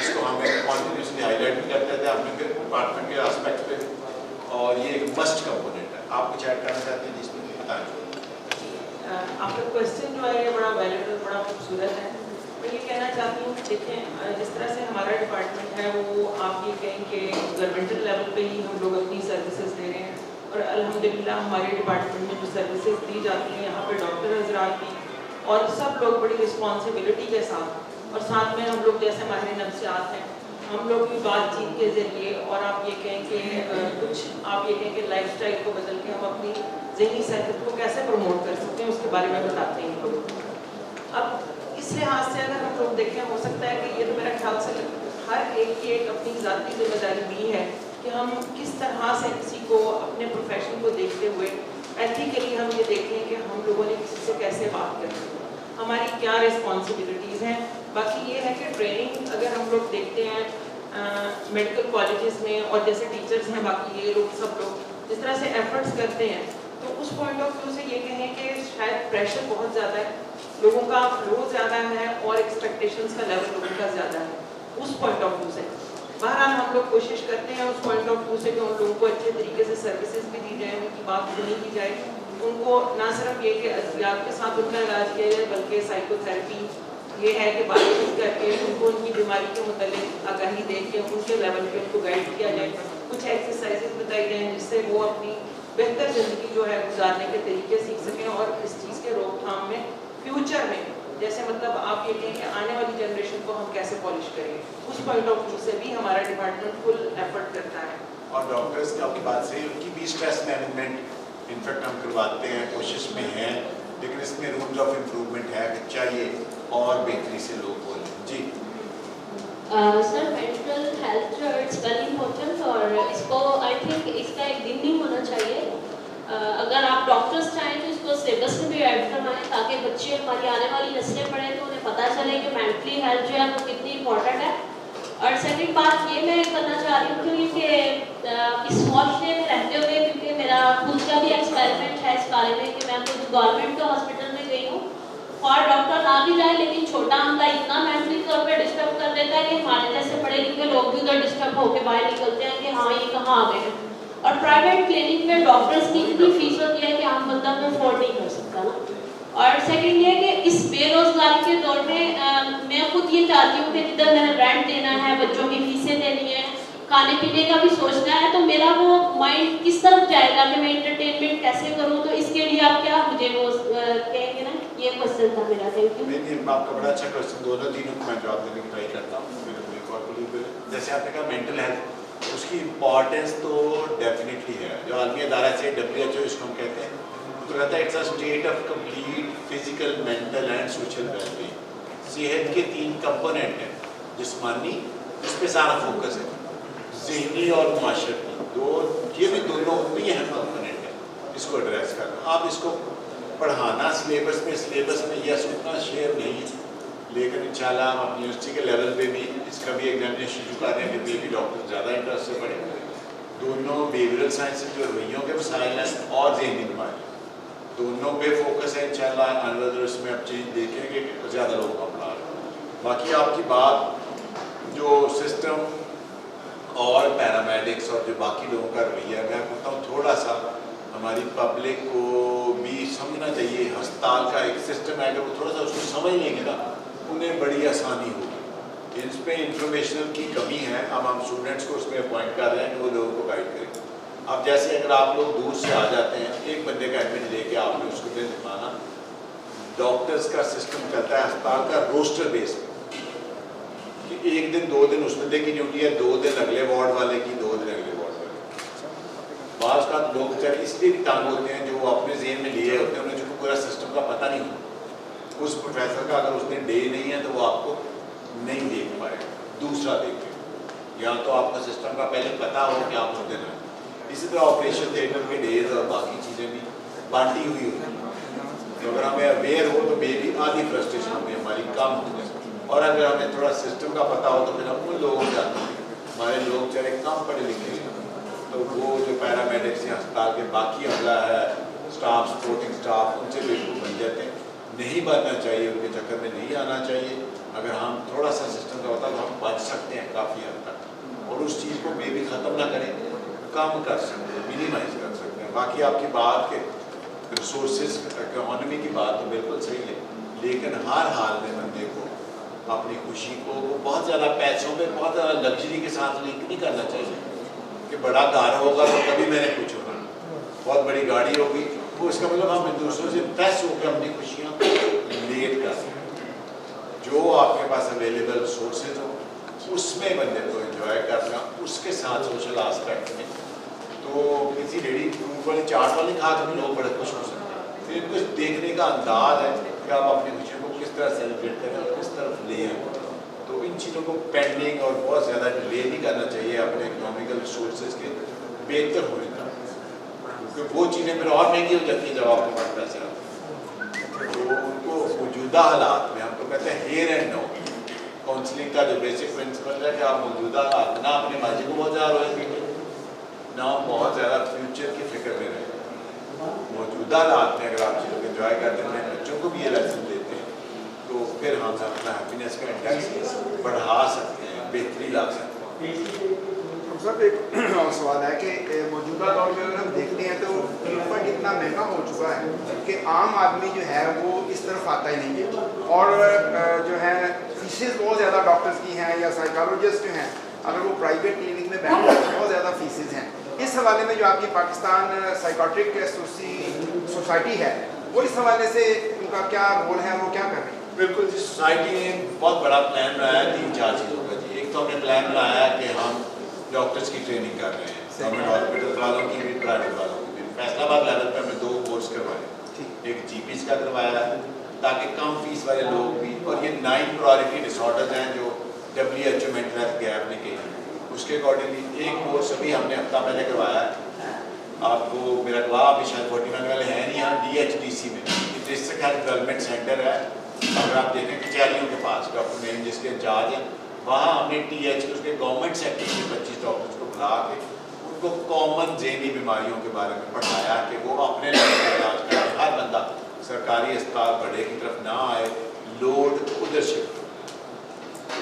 इसको हमें कॉन्टिन्यूसली हाईलाइट भी करते थे अपने डिपार्टमेंट के एस्पेक्ट पे, और ये एक मस्ट कंपोनेंट है। आप कुछ ऐड करना चाहते हैं जिसमें बताएं? आपका क्वेश्चन जो है ये बड़ा वैलिड और बड़ा खूबसूरत है। मैं ये कहना चाहती हूँ देखें जिस तरह से हमारा डिपार्टमेंट है वो आप ये कहें कि गवर्नमेंटल लेवल पे ही हम लोग अपनी सर्विसेज दे रहे हैं और अल्हम्दुलिल्लाह हमारे डिपार्टमेंट में जो सर्विसेज दी जाती हैं यहाँ पे डॉक्टर हजरात भी और सब लोग बड़ी रिस्पॉन्सिबिलिटी के साथ और साथ में हम लोग जैसे माहिर नफ्सियात हैं हम लोग भी बातचीत के ज़रिए और आप ये कहें कि कुछ आप ये कहें कि लाइफस्टाइल को बदल के हम अपनी ज़हनी सेहत को कैसे प्रमोट कर सकते हैं उसके बारे में बताते हैं लोग। अब इस लिहाज से अगर हम लोग देखें हो सकता है कि ये तो मेरा ख्याल से हर एक की एक अपनी ज़ाती जिम्मेदारी भी है कि हम किस तरह से किसी को अपने प्रोफेशन को देखते हुए एथिकली हम ये देखें कि हम लोगों ने किसी से कैसे बात करनी है, हमारी क्या रिस्पॉन्सिबिलिटीज़ हैं। बाकी ये है कि ट्रेनिंग अगर हम लोग देखते हैं मेडिकल कॉलेजेस में और जैसे टीचर्स हैं बाकी ये लोग सब लोग जिस तरह से एफर्ट्स करते हैं तो उस पॉइंट ऑफ व्यू से ये कहें कि शायद प्रेशर बहुत ज़्यादा है, लोगों का फ्लो ज़्यादा है और एक्सपेक्टेशंस का लेवल लोगों का ज़्यादा है उस पॉइंट ऑफ व्यू से। बहरहाल हम लोग कोशिश करते हैं उस पॉइंट ऑफ व्यू से कि उन लोगों को अच्छे तरीके से सर्विसेज भी दी जाए, उनकी बात सुनी की जाए, उनको ना सिर्फ ये कि अद्वियात के साथ उनका इलाज किया जाए बल्कि साइकोथेरेपी ये है कि बातचीत करके उनको उनकी बीमारी के मुतालिक आगाही दे के उनके लेवल पे उनको गाइड किया जाए, कुछ एक्सरसाइजेज बताई जाएँ जिससे वो अपनी बेहतर ज़िंदगी जो है गुजारने के तरीके सीख सकें और इस चीज़ के रोकथाम में फ्यूचर में जैसे मतलब आप ये कहें कि आने वाली जनरेशन को हम कैसे पॉलिश करें उस पॉइंट ऑफ व्यू से भी हमारा डिपार्टमेंट फुल एफर्ट करता है। और डॉक्टर्स की आपकी बात सही, उनकी भी स्ट्रेस मैनेजमेंट इनफेक्ट हम करवाते हैं, कोशिश में हैं, लेकिन इसमें रूम्स ऑफ इम्प्रूवमेंट है कि चाहिए और बेहतरी से लोग बोलें। जी सर मेंटल हेल्थ जो इट्स वेरी इम्पोर्टेंट और इसको आई थिंक इसका एक दिन नहीं होना चाहिए। अगर आप डॉक्टर्स चाहें तो इसको सिलेबस में भी ऐड करवाएं ताकि बच्चे हमारी आने वाली नस्लें पढ़ें तो उन्हें पता चले कि मेंटली हेल्थ जो है वो कितनी इम्पोर्टेंट है। और सेकंड बात ये मैं करना चाह रही हूँ कि इस हॉस्टल में रहते हुए क्योंकि मेरा खुद का भी एक्सपेरिमेंट है इस बारे में कि मैं खुद गवर्नमेंट के हॉस्पिटल में गई हूँ और डॉक्टर ना भी जाए लेकिन छोटा हमला इतना मेंटली तौर पे डिस्टर्ब कर देता है कि हमारे जैसे पढ़े लिखे लोग भी उधर डिस्टर्ब होकर बाहर निकलते हैं कि हाँ ये कहाँ आ गए हैं। और प्राइवेट क्लिनिक में डॉक्टर्स की इतनी फीस होती है कि आम बंदा को अफोर्ड नहीं कर सकता ना। और सेकंड ये कि इस बेरोजगारी के दौर में मैं खुद ये चाहती हूँ कि जिधर मैंने रेंट देना है, बच्चों की फीसें देनी है, खाने पीने का भी सोचना है, तो मेरा वो माइंड किस तरफ जाएगा कि मैं एंटरटेनमेंट कैसे करूँ। तो इसके लिए आप क्या मुझे वो कहेंगे ना, ये क्वेश्चन था मेरा। Thank you. नहीं, आपका बड़ा अच्छा क्वेश्चन, दोनों तीनों को मैं जवाब देने की ट्राई करता हूँ। एक और जैसे आपने कहा मेंटल हेल्थ, उसकी इम्पॉर्टेंस तो डेफिनेटली है। जो आलमी अदारा से WHO इसको हम कहते हैं तो कहता है it's a state of complete physical, mental and social wellbeing. सेहत के 3 कंपोनेंट हैं, जिस्मानी इस पे सारा फोकस है, ज़हनी और मुआशरती, ये भी दोनों भी अहम कंपोनेंट है इसको एड्रेस करना। आप इसको पढ़ाना सिलेबस में यस उतना शेयर नहीं है, लेकिन इंशाल्लाह हम अपनी यूनिवर्सिटी के लेवल पे भी इसका भी एग्जामिनेशन शुरू कर रहे हैं कि भी डॉक्टर ज़्यादा इंटरेस्ट से पढ़े। दोनों बिहेवियरल साइंस जो रवैयों के मसाइल हैं और ज़हनी बीमारी दोनों पे फोकस है। इंशाल्लाह आने वाले वर्ष में आप चीज़ देखेंगे कि ज़्यादा लोग अपना रहे हैं। बाकी आपकी बात जो सिस्टम और पैरामेडिक्स और जो बाकी लोगों का रवैया, मैं कहता हूँ थोड़ा सा हमारी पब्लिक को भी समझना चाहिए। अस्पताल का एक सिस्टम है, अगर वो थोड़ा सा उसको समझ लेंगे ना, उन्हें बड़ी आसानी होगी। इस पर इंफॉर्मेशन की कमी है। अब हम स्टूडेंट्स को उसमें अपॉइंट कर रहे हैं कि वो लोगों को गाइड करें। अब जैसे अगर आप लोग दूर से आ जाते हैं, एक बंदे का एडमिट लेके आपने उसको बिल दिखाना, डॉक्टर्स का सिस्टम चलता है अस्पताल का रोस्टर बेस पे कि 1 दिन 2 दिन उस बंदे की ड्यूटी है, 2 दिन अगले वार्ड वाले की, 2 दिन अगले वार्ड वाले। बाज़ का लोग बेचारे इसलिए भी तंग होते हैं जो अपने ज़हन में लिए होते हैं, उन्हें जो पूरा सिस्टम का पता नहीं होता। उस प्रोफेसर का अगर उसने डे नहीं है तो वो आपको नहीं देख पाएगा, दूसरा देखेगा। या तो आपका सिस्टम का पहले पता हो कि आप उस दिन हैं। इसी तरह ऑपरेशन थिएटर के डेज और बाकी चीज़ें भी बांटी हुई होती हैं। तो अगर हमें अवेयर हो तो मे भी आधी फ्रस्ट्रेशन हमें हमारी कम हो जाए। और अगर हमें थोड़ा सिस्टम का पता हो तो फिर हम उन लोगों से आते हैं, हमारे लोग चाहे कम पढ़े लिखे हैं, तो वो जो पैरामेडिक्स या अस्पताल के बाकी अमला है, स्टाफ, सपोर्टिंग स्टाफ, उनसे बिल्कुल बन जाते हैं। नहीं बनना चाहिए, उनके चक्कर में नहीं आना चाहिए। अगर हम थोड़ा सा सिस्टम का होता तो हम बच सकते हैं काफ़ी हद तक, और उस चीज़ को मे भी ख़त्म ना करें, कम कर सकते हैं, मिनिमाइज कर सकते हैं। बाकी आपकी बात के रिसोर्सेज इकोनॉमी की बात तो बिल्कुल सही है, लेकिन हर हाल में बंदे को اپنی خوشی کو بہت زیادہ پیسوں پہ بہت زیادہ لگژری کے ساتھ لنک نہیں کرنا چاہیے کہ بڑا گھر ہوگا تو کبھی میں نے کچھ ہونا، بہت بڑی گاڑی ہوگی وہ اس کا مطلب ہم دوسروں سے پیس ہو کے اپنی خوشیاں لیٹ کر سکیں۔ جو آپ کے پاس اویلیبل سورسز ہوں اس میں بندے کو انجوائے کرنا، اس کے ساتھ سوشل آسپیکٹ میں تو کسی ریڈی فروٹ والی چاٹ والی کھا کے بھی لوگ بڑے خوش ہو سکتے ہیں۔ پھر ان کو دیکھنے کا انداز ہے کہ آپ اپنی خوشیوں کو کس طرح سیلیبریٹ کریں اور کس طرف لے آئیں۔ تو ان چیزوں کو پینڈنگ اور بہت زیادہ ڈیلے نہیں کرنا چاہیے اپنے اکنامیکل ریسورسز کے بہتر ہونے کا، کیونکہ وہ چیزیں پھر اور مہنگی ہو جاتی ہیں جب آپ کے پاس پیسے آتے ہیں۔ تو ان کو موجودہ حالات میں ہم تو کہتے ہیں ہیئر اینڈ نو، کاؤنسلنگ کا جو بیسک پرنسپل ہے کہ آپ موجودہ حالات نہ اپنے ماضی کو بہت زیادہ روئے گے نہ بہت زیادہ فیوچر کی فکر میں رہیں۔ موجودہ حالات میں اگر آپ چیزوں کو انجوائے کرتے ہیں، بچوں کو بھی یہ لیسن دیتے ہیں تو پھر ہم اپنا ہیپینس کا انڈیکس بڑھا سکتے ہیں، بہتری لا سکتے ہیں۔ سر ایک اور سوال ہے کہ موجودہ دور میں اگر ہم دیکھتے ہیں تو ٹریٹمنٹ اتنا مہنگا ہو چکا ہے کہ عام آدمی جو ہے وہ اس طرف آتا ہی نہیں ہے، اور جو ہے فیسز بہت زیادہ ڈاکٹرز کی ہیں یا سائیکالوجسٹ جو ہیں اگر وہ پرائیویٹ کلینک میں بیٹھتے ہیں تو بہت زیادہ فیسز ہیں۔ اس حوالے میں جو آپ کی پاکستان سائیکاٹرک سوسائٹی ہے وہ اس حوالے سے ان کا کیا رول ہے، وہ کیا کر رہی ہے؟ بالکل جی، سوسائٹی نے بہت بڑا پلان بنایا ہے 3-4 چیزوں کا جی۔ ایک تو ہم نے پلان بنایا ہے کہ ہم ڈاکٹرز کی ٹریننگ کر رہے ہیں، گورنمنٹ ہاسپٹل والوں کی بھی، پرائیویٹ والوں کی بھی۔ فیصل آباد لیول پہ ہم نے 2 کورس کروائے، ایک جی پیز کا کروایا ہے تاکہ کم فیس والے لوگ بھی، اور یہ 9 پرائورٹی ڈس آرڈرز ہیں جو WHO مینٹل ہیلتھ گیپ نے کہی، اس کے اکارڈنگلی ایک کورس ابھی ہم نے ہفتہ پہلے کروایا ہے۔ آپ کو میرا گواہ ابھی شاید 41 والے ہیں نہیں، یہاں DHDC میں ڈسٹرکٹ ہیلتھ ڈیولپمنٹ سینٹر ہے، اگر آپ دیکھیں کچہریوں کے پاس ڈاکٹر مین جس کے انچارج ہیں، وہاں ہم نے اس کے گورنمنٹ سیکٹر کے 25 ڈاکٹرز کو بلا کے ان کو کامن ذہنی بیماریوں کے بارے میں پڑھایا کہ وہ اپنے لیول کا علاج کریں، ہر بندہ سرکاری اسپتال بڑے کی طرف نہ آئے، لوڈ ادھر شفٹ ہو۔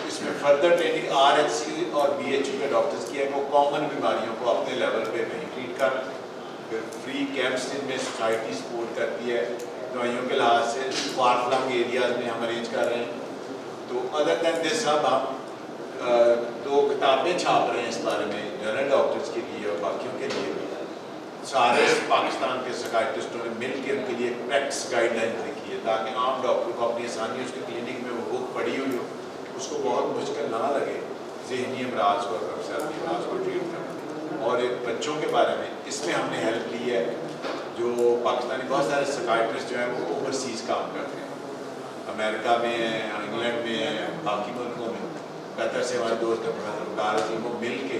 اس میں فردر ٹریننگ RHC اور BHU کے ڈاکٹرز کی ہے، وہ کامن بیماریوں کو اپنے لیول پہ وہیں ٹریٹ کر، پھر فری کیمپس جن میں سوسائٹی سپورٹ کرتی ہے دوائیوں کے لحاظ سے، فار فلنگ ایریاز میں ہم ارینج کر رہے ہیں۔ تو ادر دین دس سب ہم 2 کتابیں چھاپ رہے ہیں اس بارے میں، جنرل ڈاکٹرز کے لیے اور باقیوں کے لیے بھی۔ سارے پاکستان کے سائیکاٹرسٹوں نے مل کے ان کے لیے ایک پریکٹس گائیڈ لائن لکھی ہے تاکہ عام ڈاکٹر کو اپنی آسانی اس کے کلینک میں وہ بک پڑی ہوئی ہو، اس کو بہت مشکل نہ لگے ذہنی امراض کو اور سیاسی امراض کو ٹریٹ کرنا۔ اور ایک بچوں کے بارے میں اس میں ہم نے ہیلپ لی ہے، جو پاکستانی بہت سارے سائیکاٹرسٹ جو ہیں وہ اوورسیز کام کرتے ہیں، امریکہ میں ہیں، انگلینڈ میں ہیں، باقی ملکوں میں۔ قطر سے ہمارے دوست پروفیسر وقار عظیم وہ مل کے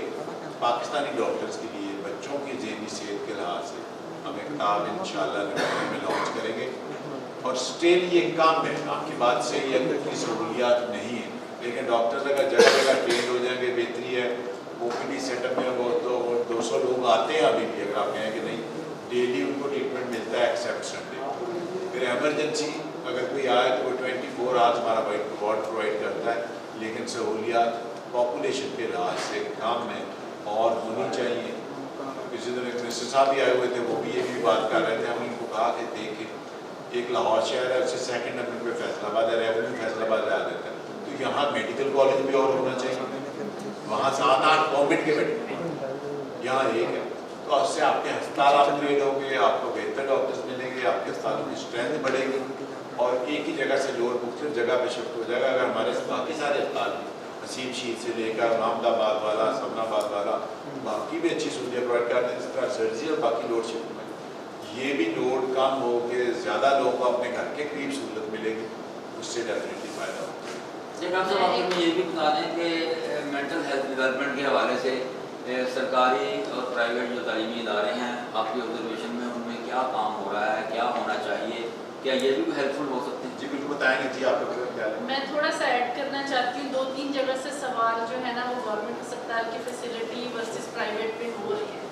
پاکستانی ڈاکٹرز کے لیے بچوں کی ذہنی صحت کے لحاظ سے ہم ایک کتاب انشاءاللہ نومبر میں لانچ کریں گے۔ اور اسٹل یہ کام ہے، آپ کی بات صحیح ہے کہ اتنی سہولیات نہیں ہیں، لیکن ڈاکٹرز اگر جگہ جگہ ٹرینڈ ہو جائیں گے بہتری ہے۔ OPD سیٹ اپ میں وہ 200 لوگ آتے ہیں ابھی بھی، اگر آپ کہیں کہ نہیں ڈیلی ان کو ٹریٹمنٹ ملتا ہے ایکسیپٹ سنڈے۔ پھر ایمرجنسی اگر کوئی آئے تو وہ 24 آورس ہمارا وارڈ پرووائڈ کرتا ہے، لیکن سہولیات پاپولیشن کے لحاظ سے کام میں اور ہونی چاہیے۔ کسی دن ایک منسٹر صاحب بھی آئے ہوئے تھے، وہ بھی یہ بھی بات کر رہے تھے، ہم ان کو کہا کہ دیکھیں ایک لاہور شہر ہے، اس سے 2nd نمبر پہ فیصل آباد ہے، ریونیو فیصل آباد آ دیتا ہے، تو یہاں میڈیکل کالج بھی اور ہونا چاہیے، وہاں 7-8 گورنمنٹ کے میڈیکل، یہاں ایک ہے، تو اس سے آپ کے ہسپتال اپ گریڈ ہوں گے، آپ کو بہتر ڈاکٹرز ملیں گے، آپ کے ہسپتالوں کی اسٹرینتھ بڑھے گی، اور ایک ہی جگہ سے لوڈ مختلف جگہ پہ شفٹ ہو جائے گا۔ اگر ہمارے باقی سارے اسپتال حسین شہید سے لے کر احمد آباد والا، سمن آباد والا، باقی بھی اچھی سہولیات پرووائڈ کرتے ہیں، جس طرح سرجری اور باقی لوڈ شفٹ میں یہ بھی لوڈ کم ہو کے زیادہ لوگوں کو اپنے گھر کے قریب سہولت ملے گی، اس سے ڈیفینیٹلی فائدہ ہوگا۔ جی ڈاکٹر صاحب، آپ ہمیں یہ بھی بتا دیں کہ مینٹل ہیلتھ ڈیولپمنٹ کے حوالے سے سرکاری اور پرائیویٹ جو تعلیمی ادارے ہیں، آپ کی آبزرویشن میں ان میں کیا کام ہو رہا ہے، کیا ہونا چاہیے، کیا یہ بھی ہیلپ فل ہو سکتے ہیں؟ جی بالکل بتائیں گے جی، آپ کا خیال ہے؟ میں تھوڑا سا ایڈ کرنا چاہتی ہوں، 2-3 جگہ سے سوال جو ہے نا وہ گورنمنٹ اسپتال کی فیسلٹی ورسز پرائیویٹ پہ ہو رہی ہے۔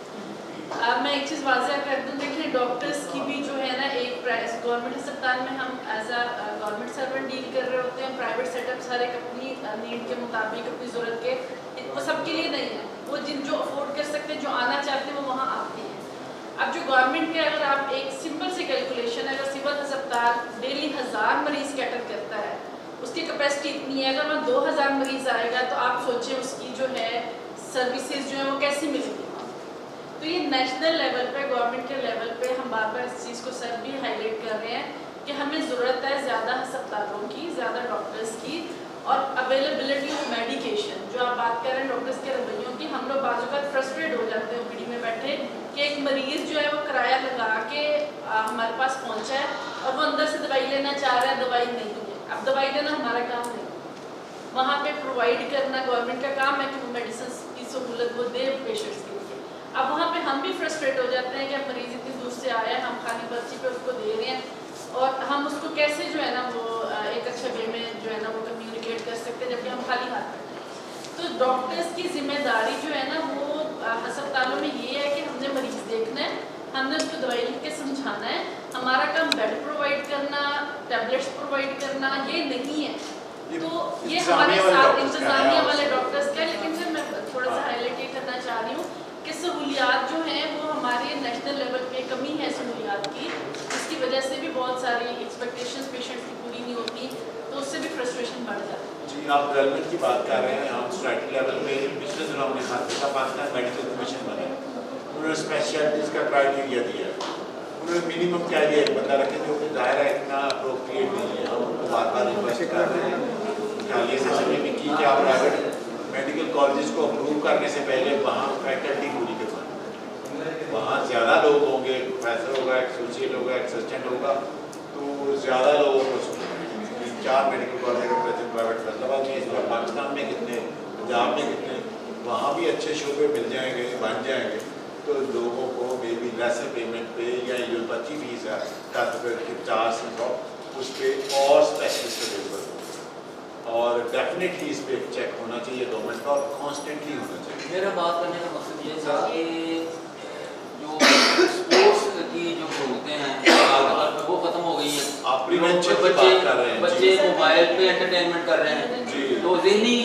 میں ایک چیز واضح کر دوں، دیکھیں ڈاکٹرس کی بھی جو ہے نا ایک گورنمنٹ اسپتال میں ہم as a government servant deal کر رہے ہوتے ہیں، پرائیویٹ سیٹ اپس ہر ایک اپنی نیڈ کے مطابق اپنی ضرورت کے، وہ سب کے لیے نہیں ہے، وہ جو افورڈ کر سکتے ہیں، جو آنا چاہتے ہیں وہ وہاں آتے ہیں۔ اب جو گورنمنٹ کے اگر آپ ایک سمپل سی کیلکولیشن ہے، اگر سول ہسپتال ڈیلی 1000 مریض کیٹر کرتا ہے، उसकी कैपेसिटी इतनी है, अगर वहाँ 2000 मरीज़ आएगा तो आप सोचें उसकी जो है सर्विसेज जो है वो कैसी मिलेगी। तो ये नेशनल लेवल पे, गवर्नमेंट के लेवल पे हम बार बार इस चीज़ को सर भी हाईलाइट कर रहे हैं कि हमें ज़रूरत है ज़्यादा अस्पतालों की, ज़्यादा डॉक्टर्स की और अवेलेबिलिटी ऑफ मेडिकेशन। जो आप बात कर रहे हैं डॉक्टर्स के रवैयों की, हम लोग बाजू का फ्रस्ट्रेट हो जाते हैं ओपीडी में बैठे कि एक मरीज़ जो है वो किराया लगा के हमारे पास पहुंचा है और वो अंदर से दवाई लेना चाह रहा है, दवाई नहीं है। अब दवाई देना हमारा काम नहीं, वहाँ पे प्रोवाइड करना गवर्नमेंट का काम है कि वो मेडिसिन की सहूलत वो दे पेशेंट्स के लिए। अब वहाँ पे हम भी फ्रस्ट्रेट हो जाते हैं कि अब मरीज़ इतनी दूर से आया है, हम खाली पर्ची पे उसको दे रहे हैं और हम उसको कैसे जो है ना वो एक अच्छे वे में जो है ना वो कम्युनिकेट कर सकते हैं जबकि हम खाली हाथ बैठे हैं। तो डॉक्टर्स की जिम्मेदारी जो है ना वो अस्पतालों में ये है कि हमने मरीज़ देखना है, हमने उसको दवाई लिख के समझाना है। हमारा काम बेड प्रोवाइड करना, टैबलेट्स प्रोवाइड करना ये नहीं है। तो ये हमारे साथ इंतजामिया वाले डॉक्टर्स का है। लेकिन फिर मैं थोड़ा सा हाईलाइट ये करना चाह रही हूँ कि सहूलियात जो हैं वो हमारे नेशनल लेवल पे कमी है सहूलियात की, जिसकी वजह से भी बहुत सारी एक्सपेक्टेशंस पेशेंट्स की पूरी नहीं होती, तो उससे भी फ्रस्ट्रेशन बढ़ जाता है। जी, आप डेवलपमेंट की बात कर रहे हैं। हम सोसाइटी लेवल पे पिछले दिनों हमने खाते पाकिस्तान मेडिकल कमीशन बने, उन्होंने स्पेशलिटीज़ का क्राइटेरिया दिया, उन्होंने मिनिमम क्या दिया, एक बंदा रखे जो कि दायरा इतना अप्रोप्रिएट नहीं है। हम उनको बार बार रिक्वेस्ट कर रहे हैं हालिया से समय में कि क्या प्राइवेट मेडिकल कॉलेजेस को अप्रूव करने से पहले वहाँ फैकल्टी पूरी करवाएं। वहाँ ज़्यादा लोग होंगे, प्रोफेसर होगा, एसोसिएट होगा, असिस्टेंट होगा, तो ज़्यादा लोगों को 4 मेडिकल कॉलेज का प्रेजेंट प्राइवेट फैसलाबाद में, इस बार पाकिस्तान में कितने, पंजाब में कितने, वहाँ भी अच्छे शोबे मिल जाएंगे, बन जाएंगे, तो लोगों को मे बी लेसर पेमेंट पे या जो 25 फीस है 10 रुपये की 50 उस पर और स्पेशलिस्ट अवेलेबल हो। और डेफिनेटली इस पर चेक होना चाहिए गवर्नमेंट का और कॉन्स्टेंटली होना चाहिए। मेरा बात करने का मकसद ये था कि जो स्पोर्ट्स की जो सहूलतें हैं वो खत्म हो गई हैं। आप प्रिवेंशन की बात कर रहे हैं, बच्चे मोबाइल पे एंटरटेनमेंट कर रहे हैं जी, तो ज़हनी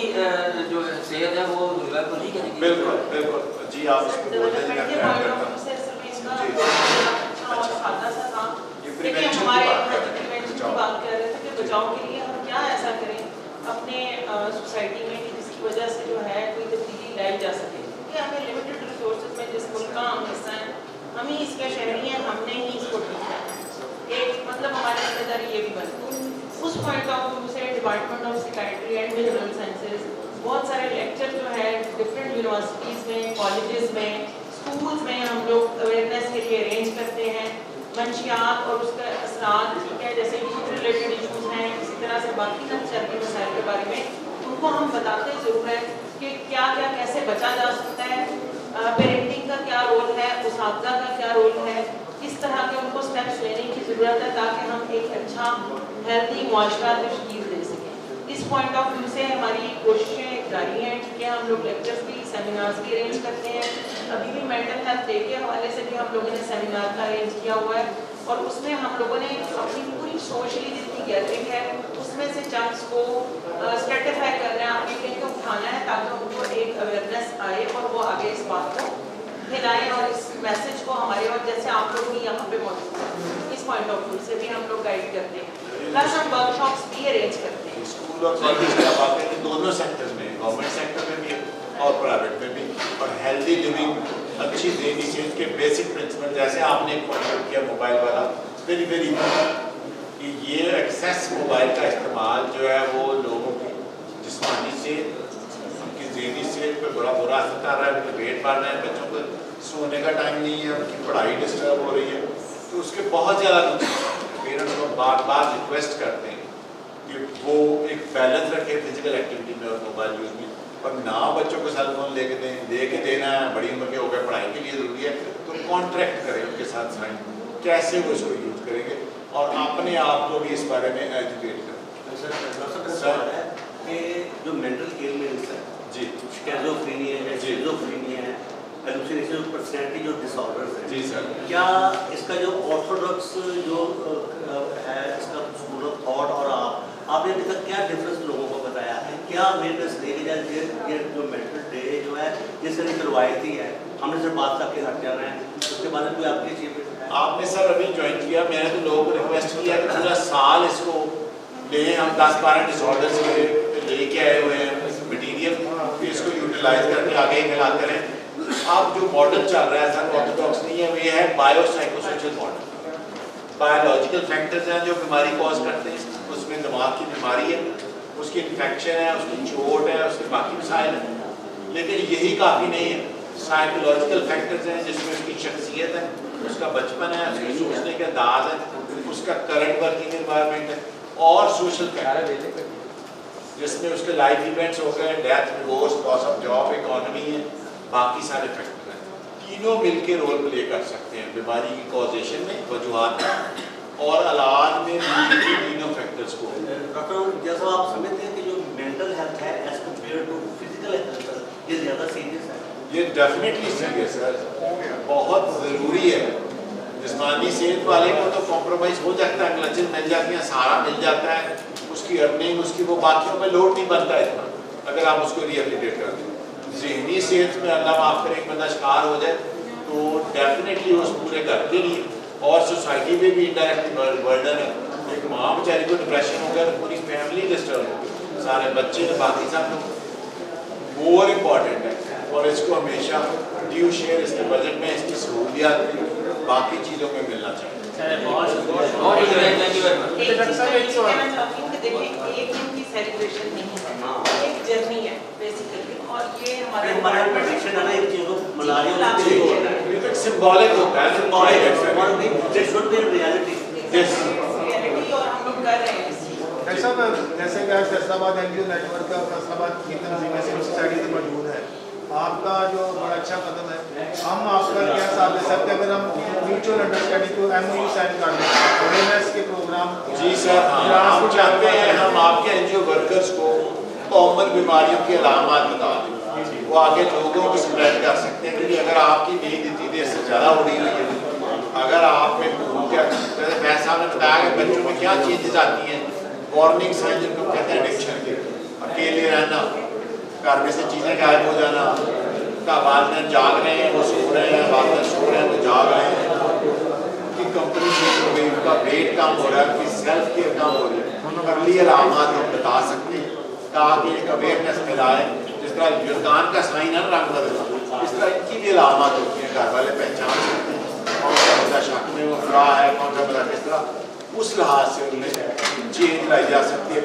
जो सेहत है वो डेवलप नहीं करेगी। बिल्कुल बिल्कुल जी, आप इस पर बोल रहे हैं बचाव के लिए हम क्या ऐसा करें अपने सोसाइटी में कि जिसकी वजह से जो है कोई तब्दीली लाई जा सके, क्योंकि हमें लिमिटेड रिसोर्सेज में जिस मुल्क का हम हिस्सा हैं, हम ही इसके शहरी हैं, हमने ही इसको ठीक है। एक मतलब हमारी जिम्मेदारी ये भी बनती है। उस पॉइंट ऑफ व्यू से department of psychiatry and behavioural sciences बहुत सारे लेक्चर जो है डिफरेंट यूनिवर्सिटीज़ में, कॉलेजेस में, स्कूल्स में हम लोग अवेयरनेस के लिए अरेंज करते हैं। मंशियात और उसका असरात, ठीक है, जैसे यूथ रिलेटेड इशूज़ हैं, इसी तरह से बाकी नफसियाती मसाइल के बारे में उनको हम बताते ज़रूर हैं कि क्या क्या कैसे बचा जा सकता है, पेरेंटिंग का क्या रोल है, उसातिज़ा का क्या रोल है, किस तरह के उनको स्टेप्स लेने की ज़रूरत है ताकि हम एक अच्छा हेल्दी मुआशरा तश्कील दे सकें। इस पॉइंट ऑफ व्यू से हमारी कोशिशें जारी हैं, ठीक है। हम लोग लेक्चर्स भी, सेमिनार्स भी अरेंज करते हैं। अभी भी मेंटल हेल्थ डे के हवाले से भी हम लोगों ने सेमिनार का अरेंज किया हुआ है और उसमें हम लोगों ने अपनी पूरी सोशली जितनी गैदरिंग है उसमें से चंक्स को स्ट्रेटिफाई कर रहे हैं, आगे लेके उठाना है ताकि उनको एक अवेयरनेस आए और वो आगे इस बात को फैलाएं और इस मैसेज को हमारे, और जैसे आप लोग भी यहाँ पे मौजूद हैं, इस पॉइंट ऑफ व्यू से भी हम लोग गाइड करते हैं। प्लस हम वर्कशॉप्स भी अरेंज करते हैं स्कूल और कॉलेज की बात करें दोनों सेक्टर में, गवर्नमेंट सेक्टर में भी और प्राइवेट में भी। और हेल्दी लिविंग अच्छी देनी चाहिए, उसके बेसिक प्रिंसिपल जैसे आपने एक पॉइंट किया मोबाइल वाला, वेरी वेरी कि ये एक्सेस मोबाइल का इस्तेमाल जो है वो लोगों की जिस्मानी से, उनकी ज़हनी सेहत पर बड़ा बुरा असर कर रहा है। उनके वेट बढ़ रहे हैं, बच्चों को सोने का टाइम नहीं है, उनकी पढ़ाई डिस्टर्ब हो रही है, तो उसके बहुत ज़्यादा नुकसान। पेरेंट्स को बार बार रिक्वेस्ट करते हैं कि वो एक बैलेंस रखें फिजिकल एक्टिविटी में और मोबाइल यूज़ में, और ना बच्चों को सेल फोन लेके दें, दे के देना है, बड़ी उम्र के हो गए, पढ़ाई के लिए ज़रूरी है, तो कॉन्ट्रैक्ट करें उनके साथ साइन, कैसे वो इसको यूज़ करेंगे और अपने आप को भी इस बारे में एजुकेट करें। सर कि जो मेंटल इलनेस है जी, स्किज़ोफ्रेनिया है, शिज़ोफ्रेनिया है, हेलुसिनेशन पर्सनैलिटी जो डिसऑर्डर्स है जी सर, क्या इसका जो ऑर्थोडॉक्स जो है इसका स्कूल ऑफ थॉट और आपने अभी तक क्या डिफरेंस लोगों को बताया, क्या अवेयरनेस लेके जाए ये जो मेंटल डे जो है जिस तरह की रवायती है, हमने सिर्फ बात करके हट जाना है, उसके बाद कोई आपकी चीज आपने सर अभी ज्वाइन किया, मैंने तो लोगों को रिक्वेस्ट किया कि पूरा साल इसको ले हम 10-12 डिसऑर्डर्स लेके आए हुए हैं मटीरियल, इसको यूटिलाइज करके आगे फैलाते रहें। अब जो मॉडल चल रहा है सर ऑर्थोडॉक्स नहीं है, ये है बायोसाइकोसोशल मॉडल। बायोलॉजिकल फैक्टर्स हैं जो बीमारी कॉज करते हैं, उसमें दिमाग की बीमारी है, उसकी इन्फेक्शन है, उसकी चोट है, उसके बाकी मसाइल हैं, लेकिन यही काफ़ी नहीं है। साइकोलॉजिकल फैक्टर्स हैं जिसमें उसकी शख्सियत है, उसका बचपन है, उसके सोचने के अंदाज है, उसका करंट वर्किंग एनवायरनमेंट है, और सोशल फैक्टर जिसमें उसके लाइफ इवेंट्स हो गए, death, divorce, loss of job, economy है, बाकी सारे फैक्टर हैं। तीनों मिलके रोल प्ले कर सकते हैं बीमारी की कॉजेशन में, वजूहात में और इलाज में भी तीनों फैक्टर्स को। डॉक्टर जैसा आप समझते हैं कि जो मेंटल हेल्थ है as compare to physical health ये ज़्यादा सीरियस है? ये डेफिनेटली सीरियस है, बहुत ज़रूरी है। जिस्मानी सेहत वाले को तो कॉम्प्रोमाइज़ हो जाता है, क्लचेस मिल जाती हैं, सहारा मिल जाता है, उसकी अर्निंग, उसकी वो बाकियों पे लोड नहीं बनता इतना अगर आप उसको रिहेबिलिटेट कर दें। ज़हनी सेहत में अल्लाह माफ़ करे एक बंदा शिकार हो जाए तो डेफिनेटली उस पूरे करते नहीं, और सोसाइटी में भी इनडायरेक्टली बर्डन है। एक माँ बेचारी को डिप्रेशन हो गया तो पूरी फैमिली डिस्टर्ब हो गई, सारे बच्चे तो बाकी सब लोग। मोर इम्पॉर्टेंट है और इसको हमेशा ड्यू शेयर इसके बजट में इसकी सहूलियात बाकी चीज़ों में मिलना चाहिए। देखिए एक दिन की सेलिब्रेशन नहीं है, एक जर्नी है बेसिकली, और ये हमारा प्रेडिक्शन है ना एक चीज़ को मना रही है, ये तो सिंबॉलिक होता है, रियलिटी, और हम लोग कर रहे हैं इस चीज़ को। डॉक्टर साहब, जैसे कि आज फैसलाबाद एनजीओ नेटवर्क का फैसलाबाद की तंजीमें सिविल सोसाइटी से मौजूद है, आपका जो बड़ा अच्छा कदम है, हम आपका क्या साथ दे सकते हैं अगर हम म्यूचुअल अंडरस्टैंडिंग को MOU साइन कर दें, अवेयरनेस के प्रोग्राम? जी सर, हम चाहते हैं हम आपके NGO वर्कर्स को कॉमन बीमारियों की अलामत बता दें, वो आगे लोगों को स्प्रेड कर सकते हैं, क्योंकि अगर आपकी नींद इतनी देर से ज़्यादा हो रही है, अगर आप में भूख है, जैसे पैसा ने बताया कि बच्चों में क्या चेंजेस आती हैं, वार्निंग साइन जिनको कहते हैं एडिक्शन के, अकेले रहना, घर में से चीज़ें गायब हो जाना, वालदेन जाग रहे हैं वो सो रहे हैं, वालदेन सो रहे हैं वो जाग रहे हैं, कि कंपनी हो गई, उनका वेट कम हो रहा है, उनकी सेल्फ केयर कम हो रही है, अर्ली अलामत हम बता सकते हैं ताकि एक अवेयरनेस फैलाए। जिस तरह युद्धान का साइन है रंग बदलना, इस तरह इनकी भी अलामत होती हैं, घर वाले पहचान सकते हैं कौन सा बंदा शक में वो खड़ा है, कौन सा बंदा किस तरह, उस लिहाज से उनमें चेंज लाई जा सकती है।